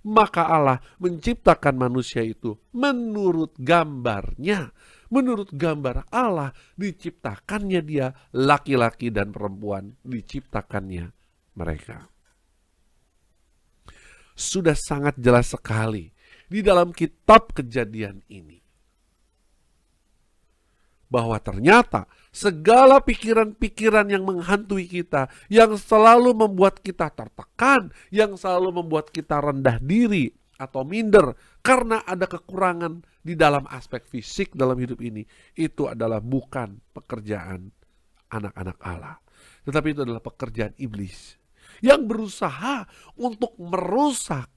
Maka Allah menciptakan manusia itu menurut gambarnya. Menurut gambar Allah diciptakannya dia, laki-laki dan perempuan diciptakannya mereka. Sudah sangat jelas sekali di dalam kitab Kejadian ini bahwa ternyata segala pikiran-pikiran yang menghantui kita, yang selalu membuat kita tertekan, yang selalu membuat kita rendah diri atau minder karena ada kekurangan di dalam aspek fisik dalam hidup ini, itu adalah bukan pekerjaan anak-anak Allah, tetapi itu adalah pekerjaan iblis yang berusaha untuk merusak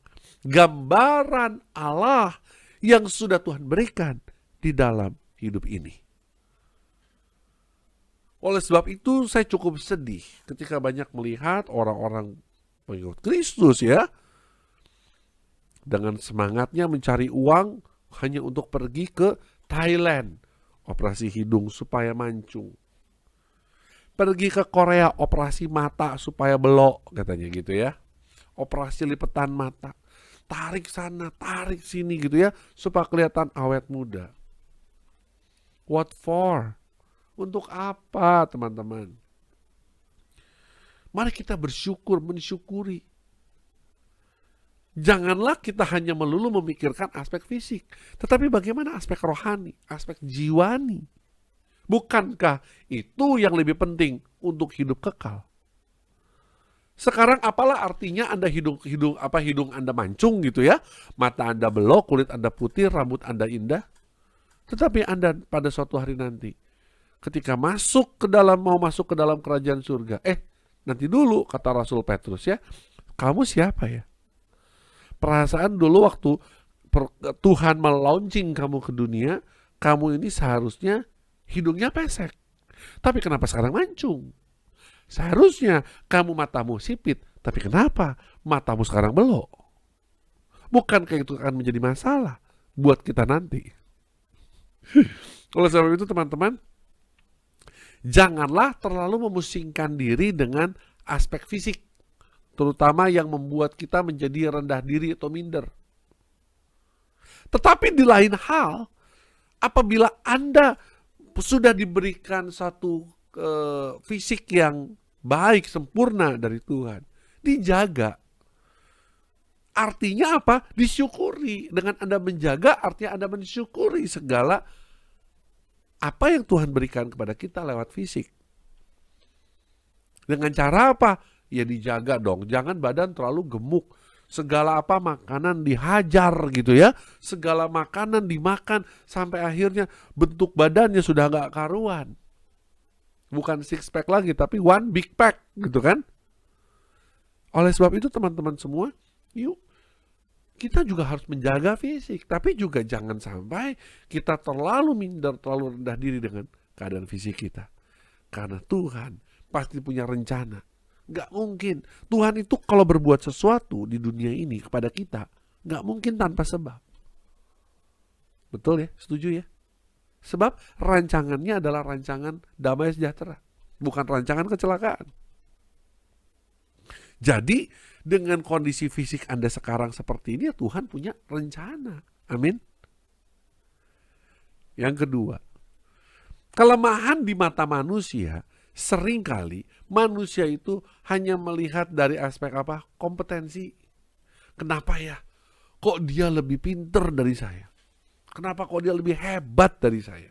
gambaran Allah yang sudah Tuhan berikan di dalam hidup ini. Oleh sebab itu saya cukup sedih ketika banyak melihat orang-orang pengikut Kristus ya, dengan semangatnya mencari uang hanya untuk pergi ke Thailand, operasi hidung supaya mancung. Pergi ke Korea, operasi mata supaya belok, katanya gitu ya. Operasi lipetan mata. Tarik sana, tarik sini gitu ya, supaya kelihatan awet muda. What for? Untuk apa, teman-teman? Mari kita bersyukur, mensyukuri. Janganlah kita hanya melulu memikirkan aspek fisik, tetapi bagaimana aspek rohani, aspek jiwani. Bukankah itu yang lebih penting untuk hidup kekal? Sekarang apalah artinya Anda hidung Anda mancung gitu ya, mata Anda belok, kulit Anda putih, rambut Anda indah, tetapi Anda pada suatu hari nanti ketika mau masuk ke dalam kerajaan surga, nanti dulu kata Rasul Petrus ya, kamu siapa ya? Perasaan dulu waktu Tuhan melaunching kamu ke dunia, kamu ini seharusnya hidungnya pesek. Tapi kenapa sekarang mancung? Seharusnya kamu matamu sipit, tapi kenapa matamu sekarang belok? Bukankah itu akan menjadi masalah buat kita nanti? Oleh sebab itu teman-teman, janganlah terlalu memusingkan diri dengan aspek fisik, terutama yang membuat kita menjadi rendah diri atau minder. Tetapi di lain hal, apabila Anda sudah diberikan satu fisik yang baik, sempurna dari Tuhan, dijaga. Artinya apa? Disyukuri. Dengan Anda menjaga, artinya Anda mensyukuri segala apa yang Tuhan berikan kepada kita lewat fisik. Dengan cara apa? Ya dijaga dong. Jangan badan terlalu gemuk. Segala apa makanan dihajar gitu ya. Segala makanan dimakan sampai akhirnya bentuk badannya sudah gak karuan. Bukan six pack lagi, tapi one big pack gitu kan. Oleh sebab itu teman-teman semua, yuk kita juga harus menjaga fisik, tapi juga jangan sampai kita terlalu minder, terlalu rendah diri dengan keadaan fisik kita. Karena Tuhan pasti punya rencana. Gak mungkin. Tuhan itu kalau berbuat sesuatu di dunia ini kepada kita, gak mungkin tanpa sebab. Betul ya? Setuju ya? Sebab rancangannya adalah rancangan damai sejahtera, bukan rancangan kecelakaan. Jadi dengan kondisi fisik Anda sekarang seperti ini, Tuhan punya rencana. Amin. Yang kedua, kelemahan di mata manusia, seringkali manusia itu hanya melihat dari aspek apa? Kompetensi. Kenapa ya? Kok dia lebih pinter dari saya? Kenapa kok dia lebih hebat dari saya?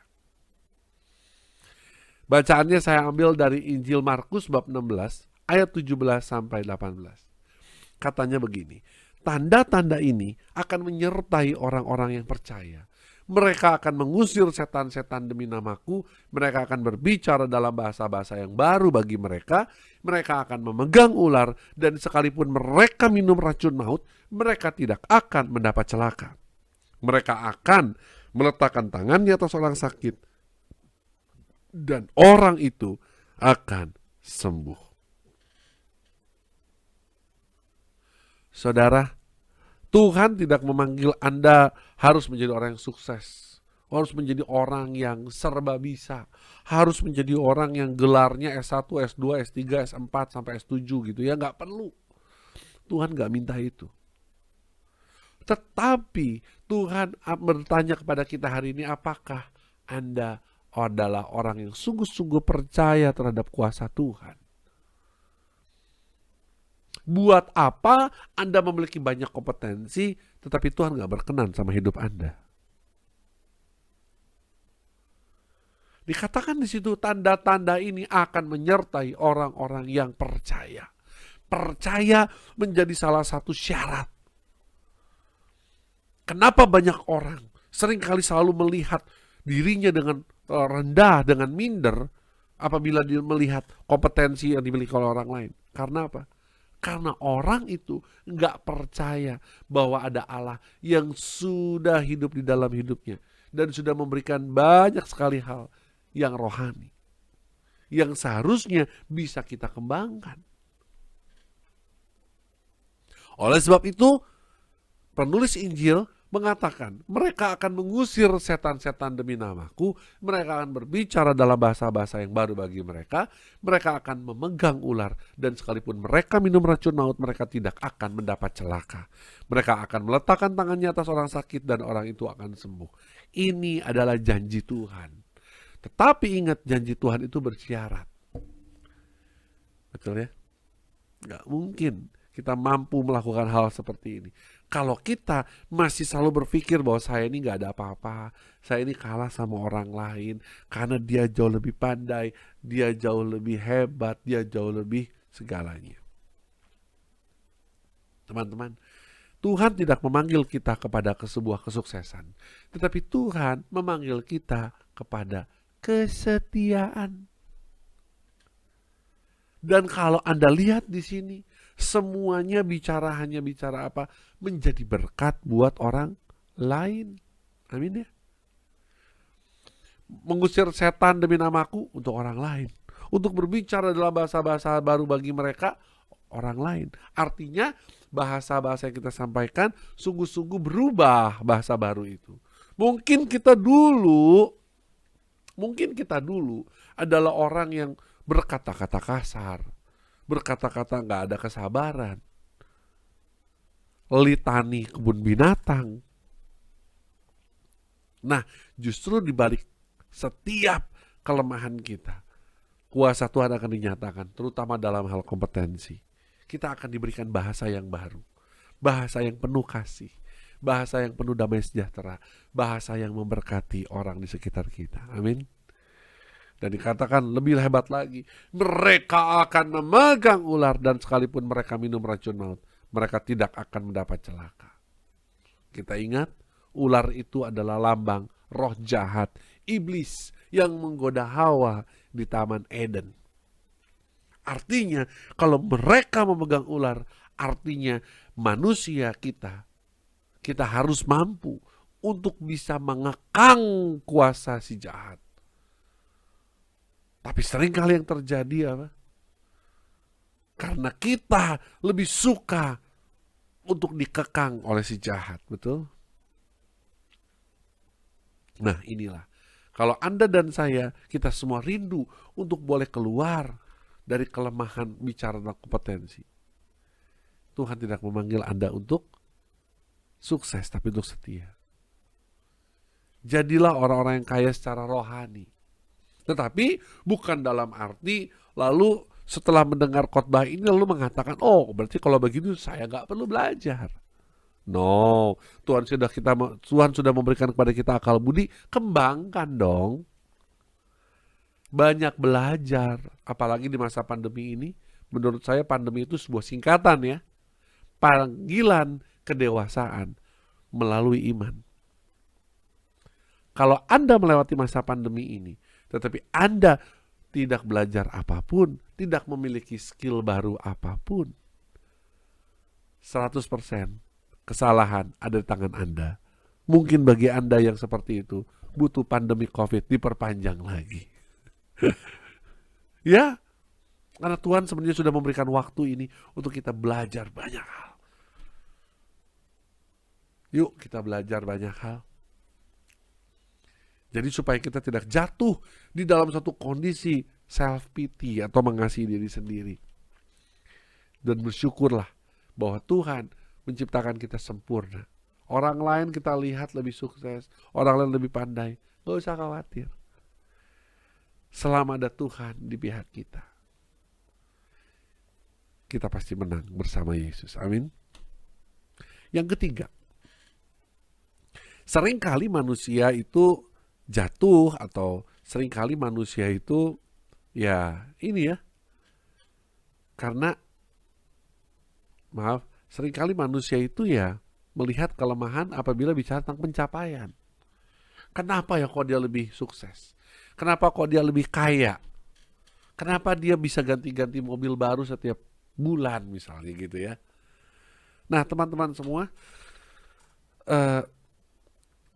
Bacaannya saya ambil dari Injil Markus bab 16 ayat 17 sampai 18. Katanya begini, tanda-tanda ini akan menyertai orang-orang yang percaya. Mereka akan mengusir setan-setan demi namaku. Mereka akan berbicara dalam bahasa-bahasa yang baru bagi mereka. Mereka akan memegang ular, dan sekalipun mereka minum racun maut, mereka tidak akan mendapat celaka. Mereka akan meletakkan tangannya atas orang sakit, dan orang itu akan sembuh. Saudara, Tuhan tidak memanggil Anda harus menjadi orang yang sukses, harus menjadi orang yang serba bisa, harus menjadi orang yang gelarnya S1, S2, S3, S4, sampai S7 gitu ya. Nggak perlu. Tuhan nggak minta itu. Tetapi Tuhan bertanya kepada kita hari ini, apakah Anda adalah orang yang sungguh-sungguh percaya terhadap kuasa Tuhan? Buat apa Anda memiliki banyak kompetensi, tetapi Tuhan gak berkenan sama hidup Anda? Dikatakan di situ, tanda-tanda ini akan menyertai orang-orang yang percaya. Percaya menjadi salah satu syarat. Kenapa banyak orang seringkali selalu melihat dirinya dengan rendah, dengan minder, apabila dia melihat kompetensi yang dimiliki oleh orang lain? Karena apa? Karena orang itu nggak percaya bahwa ada Allah yang sudah hidup di dalam hidupnya dan sudah memberikan banyak sekali hal yang rohani, yang seharusnya bisa kita kembangkan. Oleh sebab itu, penulis Injil mengatakan mereka akan mengusir setan-setan demi namaku, mereka akan berbicara dalam bahasa-bahasa yang baru bagi mereka, mereka akan memegang ular, dan sekalipun mereka minum racun maut, mereka tidak akan mendapat celaka. Mereka akan meletakkan tangannya atas orang sakit dan orang itu akan sembuh. Ini adalah janji Tuhan. Tetapi ingat, janji Tuhan itu bersyarat. Betul ya? Gak mungkin kita mampu melakukan hal seperti ini kalau kita masih selalu berpikir bahwa saya ini gak ada apa-apa, saya ini kalah sama orang lain, karena dia jauh lebih pandai, dia jauh lebih hebat, dia jauh lebih segalanya. Teman-teman, Tuhan tidak memanggil kita kepada sebuah kesuksesan, tetapi Tuhan memanggil kita kepada kesetiaan. Dan kalau Anda lihat di sini, semuanya hanya bicara apa? Menjadi berkat buat orang lain. Amin ya. Mengusir setan demi namaku untuk orang lain. Untuk berbicara dalam bahasa-bahasa baru bagi mereka, orang lain. Artinya bahasa-bahasa yang kita sampaikan sungguh-sungguh berubah bahasa baru itu. Mungkin kita dulu adalah orang yang berkata-kata kasar, berkata-kata gak ada kesabaran, litani kebun binatang. Nah, justru di balik setiap kelemahan kita, kuasa Tuhan akan dinyatakan, terutama dalam hal kompetensi. Kita akan diberikan bahasa yang baru, bahasa yang penuh kasih, bahasa yang penuh damai sejahtera, bahasa yang memberkati orang di sekitar kita. Amin. Dan dikatakan lebih hebat lagi, mereka akan memegang ular, dan sekalipun mereka minum racun maut, mereka tidak akan mendapat celaka. Kita ingat, ular itu adalah lambang roh jahat, iblis yang menggoda Hawa di Taman Eden. Artinya, kalau mereka memegang ular, artinya manusia kita harus mampu untuk bisa mengekang kuasa si jahat. Tapi seringkali yang terjadi apa? Karena kita lebih suka untuk dikekang oleh si jahat, betul? Nah inilah, kalau Anda dan saya, kita semua rindu untuk boleh keluar dari kelemahan bicara tentang kompetensi. Tuhan tidak memanggil Anda untuk sukses, tapi untuk setia. Jadilah orang-orang yang kaya secara rohani. Tetapi bukan dalam arti lalu setelah mendengar khotbah ini lalu mengatakan, oh berarti kalau begitu saya gak perlu belajar. No, Tuhan sudah memberikan kepada kita akal budi, kembangkan dong. Banyak belajar, apalagi di masa pandemi ini. Menurut saya pandemi itu sebuah singkatan ya. Panggilan kedewasaan melalui iman. Kalau Anda melewati masa pandemi ini, tetapi Anda tidak belajar apapun, tidak memiliki skill baru apapun, 100% kesalahan ada di tangan Anda. Mungkin bagi Anda yang seperti itu, butuh pandemi COVID diperpanjang lagi. Ya, karena Tuhan sebenarnya sudah memberikan waktu ini untuk kita belajar banyak hal. Yuk kita belajar banyak hal. Jadi supaya kita tidak jatuh di dalam satu kondisi self-pity atau mengasihi diri sendiri. Dan bersyukurlah bahwa Tuhan menciptakan kita sempurna. Orang lain kita lihat lebih sukses, orang lain lebih pandai. Gak usah khawatir. Selama ada Tuhan di pihak kita, kita pasti menang bersama Yesus. Amin. Yang ketiga, seringkali manusia itu jatuh atau seringkali manusia itu karena seringkali manusia itu melihat kelemahan apabila bicara tentang pencapaian. Kenapa ya kok dia lebih sukses? Kenapa kok dia lebih kaya? Kenapa dia bisa ganti-ganti mobil baru setiap bulan misalnya gitu ya. Nah teman-teman semua,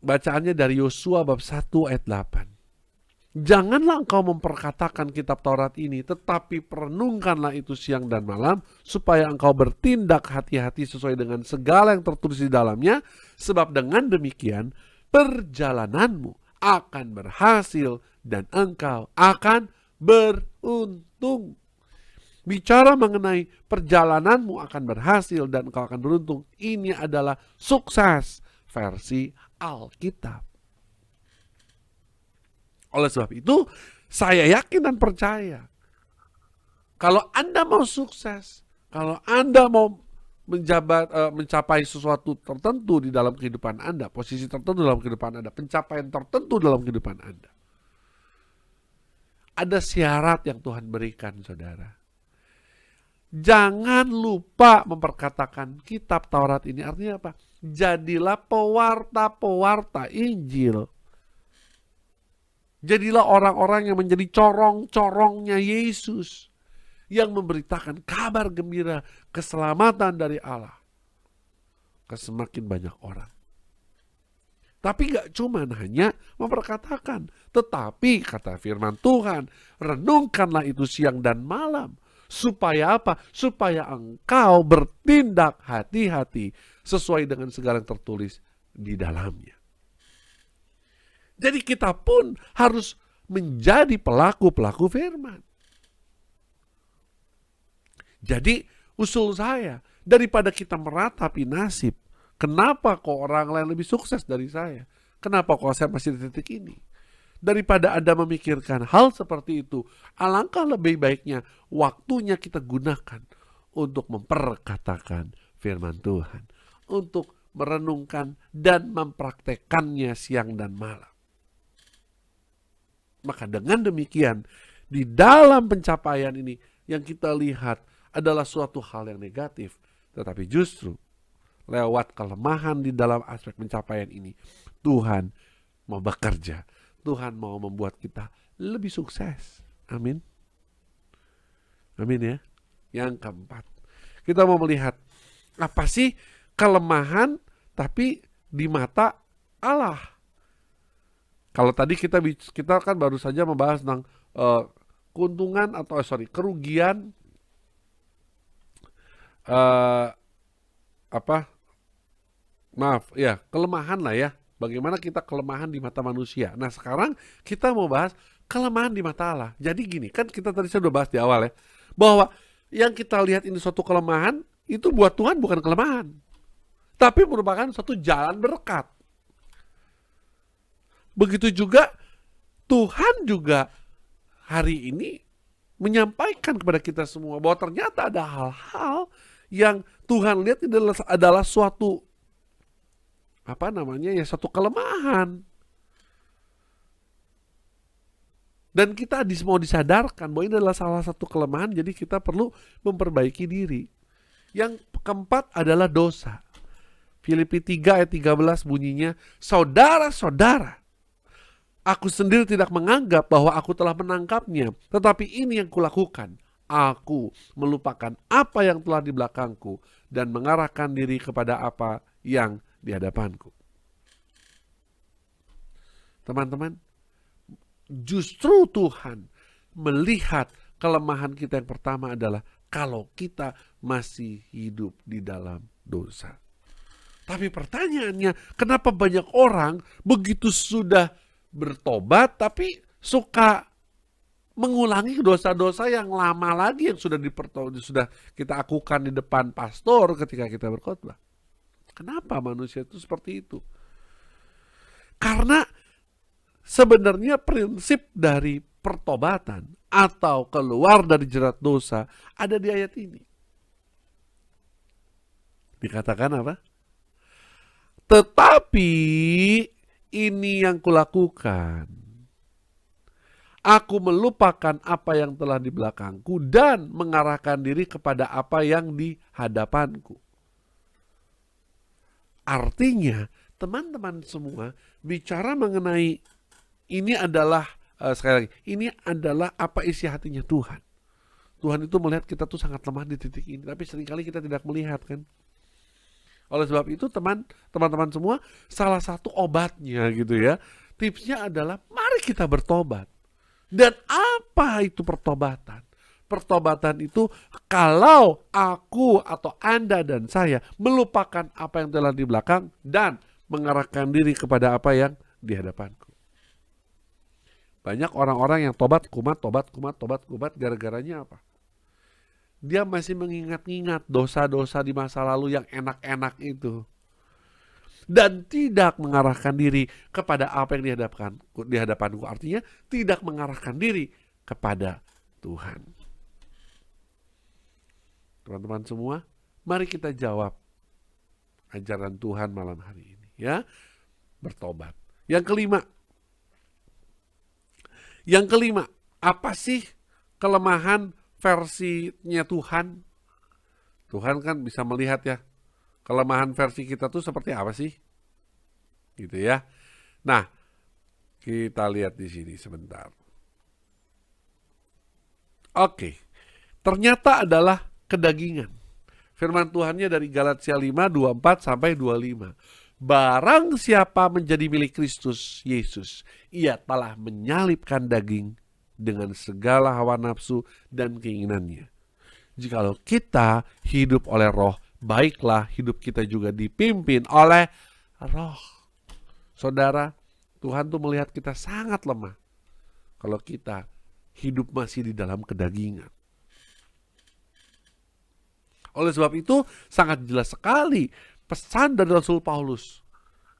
bacaannya dari Yosua bab 1 ayat 8. Janganlah engkau memperkatakan kitab Taurat ini, tetapi perenungkanlah itu siang dan malam, supaya engkau bertindak hati-hati sesuai dengan segala yang tertulis di dalamnya, sebab dengan demikian perjalananmu akan berhasil dan engkau akan beruntung. Bicara mengenai perjalananmu akan berhasil dan engkau akan beruntung, ini adalah sukses versi Alkitab. Oleh sebab itu, saya yakin dan percaya, kalau Anda mau sukses, kalau Anda mau mencapai sesuatu tertentu di dalam kehidupan Anda, posisi tertentu dalam kehidupan Anda, pencapaian tertentu dalam kehidupan Anda, ada syarat yang Tuhan berikan, saudara. Jangan lupa memperkatakan kitab Taurat ini. Artinya apa? Jadilah pewarta-pewarta Injil. Jadilah orang-orang yang menjadi corong-corongnya Yesus, yang memberitakan kabar gembira keselamatan dari Allah ke semakin banyak orang. Tapi gak cuma hanya memperkatakan, tetapi kata firman Tuhan, renungkanlah itu siang dan malam. Supaya apa? Supaya engkau bertindak hati-hati sesuai dengan segala yang tertulis di dalamnya. Jadi kita pun harus menjadi pelaku-pelaku firman. Jadi usul saya, daripada kita meratapi nasib, kenapa kok orang lain lebih sukses dari saya? Kenapa kok saya masih di titik ini? Daripada Anda memikirkan hal seperti itu, alangkah lebih baiknya waktunya kita gunakan untuk memperkatakan firman Tuhan, untuk merenungkan dan mempraktekannya siang dan malam. Maka dengan demikian, di dalam pencapaian ini yang kita lihat adalah suatu hal yang negatif, tetapi justru lewat kelemahan di dalam aspek pencapaian ini, Tuhan mau bekerja. Tuhan mau membuat kita lebih sukses. Amin. Amin ya. Yang keempat, kita mau melihat apa sih kelemahan tapi di mata Allah. Kalau tadi kita kan baru saja membahas tentang keuntungan atau kerugian kelemahan lah ya. Bagaimana kita kelemahan di mata manusia. Nah sekarang kita mau bahas kelemahan di mata Allah. Jadi gini, kan kita tadi sudah bahas di awal ya, bahwa yang kita lihat ini suatu kelemahan, itu buat Tuhan bukan kelemahan, tapi merupakan suatu jalan berkat. Begitu juga Tuhan juga hari ini menyampaikan kepada kita semua bahwa ternyata ada hal-hal yang Tuhan lihat ini adalah suatu suatu kelemahan. Dan kita mau disadarkan bahwa ini adalah salah satu kelemahan, jadi kita perlu memperbaiki diri. Yang keempat adalah dosa. Filipi 3 ayat 13 bunyinya, saudara-saudara, Aku sendiri tidak menganggap bahwa aku telah menangkapnya, tetapi ini yang kulakukan. Aku melupakan apa yang telah di belakangku dan mengarahkan diri kepada apa yang di hadapanku. Teman-teman, justru Tuhan melihat kelemahan kita yang pertama adalah kalau kita masih hidup di dalam dosa. Tapi pertanyaannya, kenapa banyak orang begitu sudah bertobat tapi suka mengulangi dosa-dosa yang lama lagi yang sudah kita lakukan di depan pastor ketika kita berkhotbah? Kenapa manusia itu seperti itu? Karena sebenarnya prinsip dari pertobatan atau keluar dari jerat dosa ada di ayat ini. Dikatakan apa? Tetapi ini yang kulakukan. Aku melupakan apa yang telah di belakangku dan mengarahkan diri kepada apa yang di hadapanku. Artinya, teman-teman semua bicara mengenai ini adalah sekali lagi, ini adalah apa isi hatinya Tuhan. Tuhan itu melihat kita tuh sangat lemah di titik ini, tapi seringkali kita tidak melihat kan. Oleh sebab itu teman-teman semua, salah satu obatnya gitu ya, tipsnya adalah mari kita bertobat. Dan apa itu pertobatan? Pertobatan itu kalau aku atau Anda dan saya melupakan apa yang telah di belakang dan mengarahkan diri kepada apa yang di hadapanku. Banyak orang-orang yang tobat kumat gara-garanya apa? Dia masih mengingat-ingat dosa-dosa di masa lalu yang enak-enak itu. Dan tidak mengarahkan diri kepada apa yang di hadapanku. Artinya tidak mengarahkan diri kepada Tuhan. Teman-teman semua, mari kita jawab ajaran Tuhan malam hari ini ya. Bertobat. Yang kelima, apa sih kelemahan versinya Tuhan? Tuhan kan bisa melihat ya, kelemahan versi kita tuh seperti apa sih? Gitu ya. Nah, kita lihat di sini sebentar. Oke. Ternyata adalah kedagingan. Firman Tuhannya dari Galatia 5:24 sampai 25. Barang siapa menjadi milik Kristus Yesus, ia telah menyalibkan daging dengan segala hawa nafsu dan keinginannya. Jikalau kita hidup oleh Roh, baiklah hidup kita juga dipimpin oleh Roh. Saudara, Tuhan tuh melihat kita sangat lemah kalau kita hidup masih di dalam kedagingan. Oleh sebab itu sangat jelas sekali pesan dari Rasul Paulus.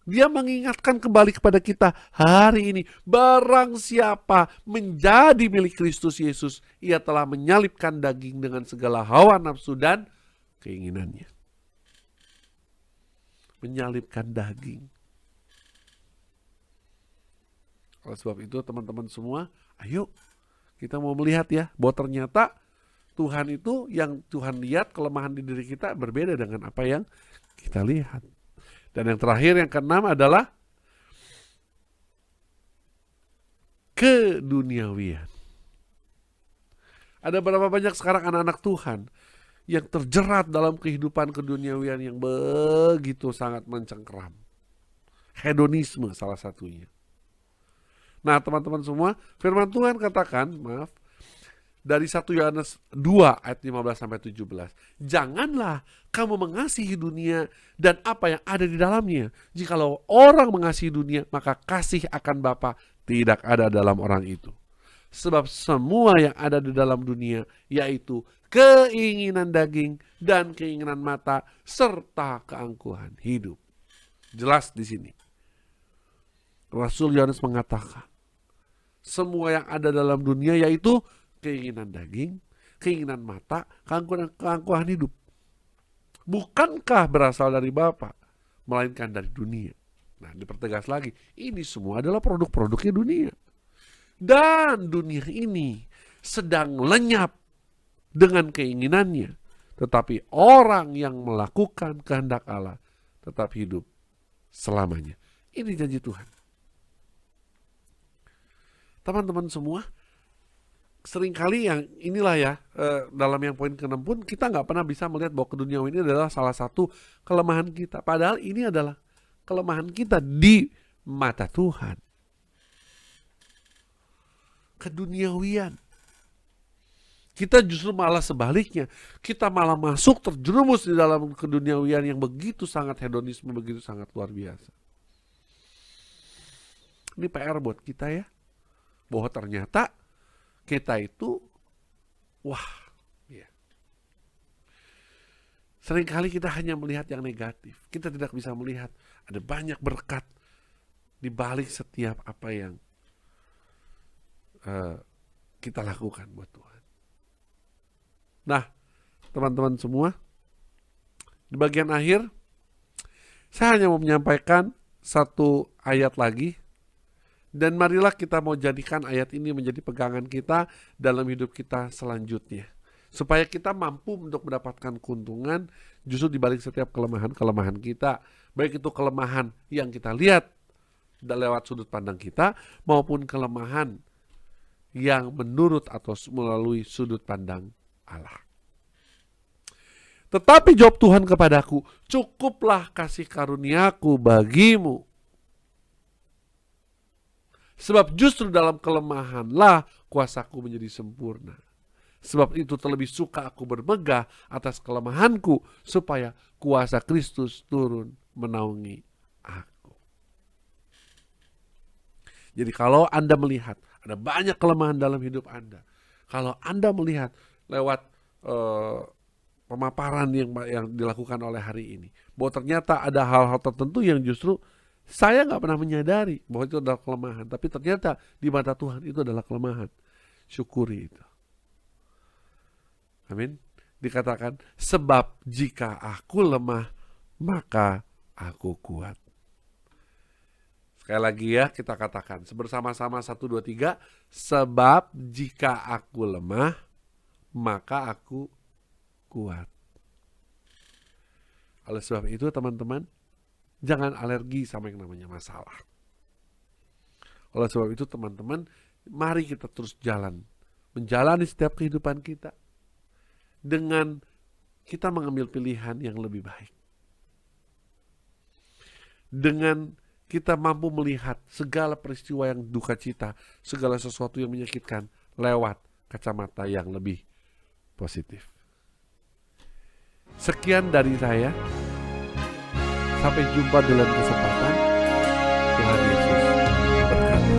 Dia mengingatkan kembali kepada kita hari ini, barang siapa menjadi milik Kristus Yesus, ia telah menyalibkan daging dengan segala hawa nafsu dan keinginannya. Menyalibkan daging. Oleh sebab itu teman-teman semua, ayo kita mau melihat ya, bahwa ternyata Tuhan itu yang Tuhan lihat kelemahan di diri kita berbeda dengan apa yang kita lihat. Dan yang terakhir, yang keenam adalah keduniawian. Ada berapa banyak sekarang anak-anak Tuhan yang terjerat dalam kehidupan keduniawian yang begitu sangat mencengkeram. Hedonisme salah satunya. Nah teman-teman semua, firman Tuhan katakan, dari 1 Yohanes 2 ayat 15-17. Janganlah kamu mengasihi dunia dan apa yang ada di dalamnya. Jikalau orang mengasihi dunia, maka kasih akan Bapa tidak ada dalam orang itu. Sebab semua yang ada di dalam dunia, yaitu keinginan daging dan keinginan mata, serta keangkuhan hidup. Jelas di sini. Rasul Yohanes mengatakan, semua yang ada dalam dunia yaitu keinginan daging, keinginan mata, keangkuhan hidup. Bukankah berasal dari Bapa, melainkan dari dunia. Nah, dipertegas lagi, ini semua adalah produk-produknya dunia. Dan dunia ini sedang lenyap dengan keinginannya. Tetapi orang yang melakukan kehendak Allah tetap hidup selamanya. Ini janji Tuhan. teman-teman semua, seringkali yang inilah ya, dalam yang poin ke-6 pun kita nggak pernah bisa melihat bahwa keduniawian ini adalah salah satu kelemahan kita. Padahal ini adalah kelemahan kita di mata Tuhan. Keduniawian. Kita justru malah sebaliknya. Kita malah masuk terjerumus di dalam keduniawian yang begitu sangat hedonisme, begitu sangat luar biasa. Ini PR buat kita ya. Bahwa ternyata kita itu, ya. Seringkali kita hanya melihat yang negatif. Kita tidak bisa melihat ada banyak berkat di balik setiap apa yang kita lakukan buat Tuhan. Nah, teman-teman semua, di bagian akhir, saya hanya mau menyampaikan satu ayat lagi. Dan marilah kita mau jadikan ayat ini menjadi pegangan kita dalam hidup kita selanjutnya. Supaya kita mampu untuk mendapatkan keuntungan justru di balik setiap kelemahan-kelemahan kita. Baik itu kelemahan yang kita lihat lewat sudut pandang kita, maupun kelemahan yang menurut atau melalui sudut pandang Allah. Tetapi jawab Tuhan kepadaku, cukuplah kasih karuniaku bagimu. Sebab justru dalam kelemahanlah kuasaku menjadi sempurna. Sebab itu terlebih suka aku bermegah atas kelemahanku, supaya kuasa Kristus turun menaungi aku. Jadi kalau Anda melihat ada banyak kelemahan dalam hidup Anda, kalau Anda melihat lewat pemaparan yang dilakukan oleh hari ini, bahwa ternyata ada hal-hal tertentu yang justru saya nggak pernah menyadari bahwa itu adalah kelemahan, tapi ternyata di mata Tuhan itu adalah kelemahan. Syukuri itu. Amin. Dikatakan, sebab jika aku lemah, maka aku kuat. Sekali lagi ya, kita katakan bersama-sama 1, 2, 3. Sebab jika aku lemah, maka aku kuat. Oleh sebab itu teman-teman, jangan alergi sama yang namanya masalah. Oleh sebab itu teman-teman, mari kita terus menjalani setiap kehidupan kita dengan kita mengambil pilihan yang lebih baik. Dengan kita mampu melihat segala peristiwa yang duka cita, segala sesuatu yang menyakitkan lewat kacamata yang lebih positif. Sekian dari saya. Sampai jumpa di lain kesempatan. Tuhan Yesus berkati.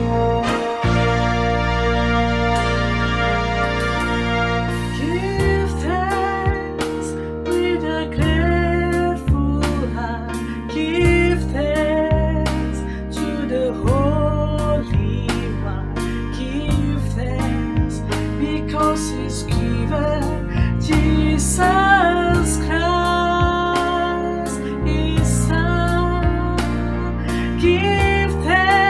Give thanks with a grateful heart. Give thanks to the Holy One. Give thanks because He's given Jesus Christ, His Son. Give thanks.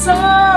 sun.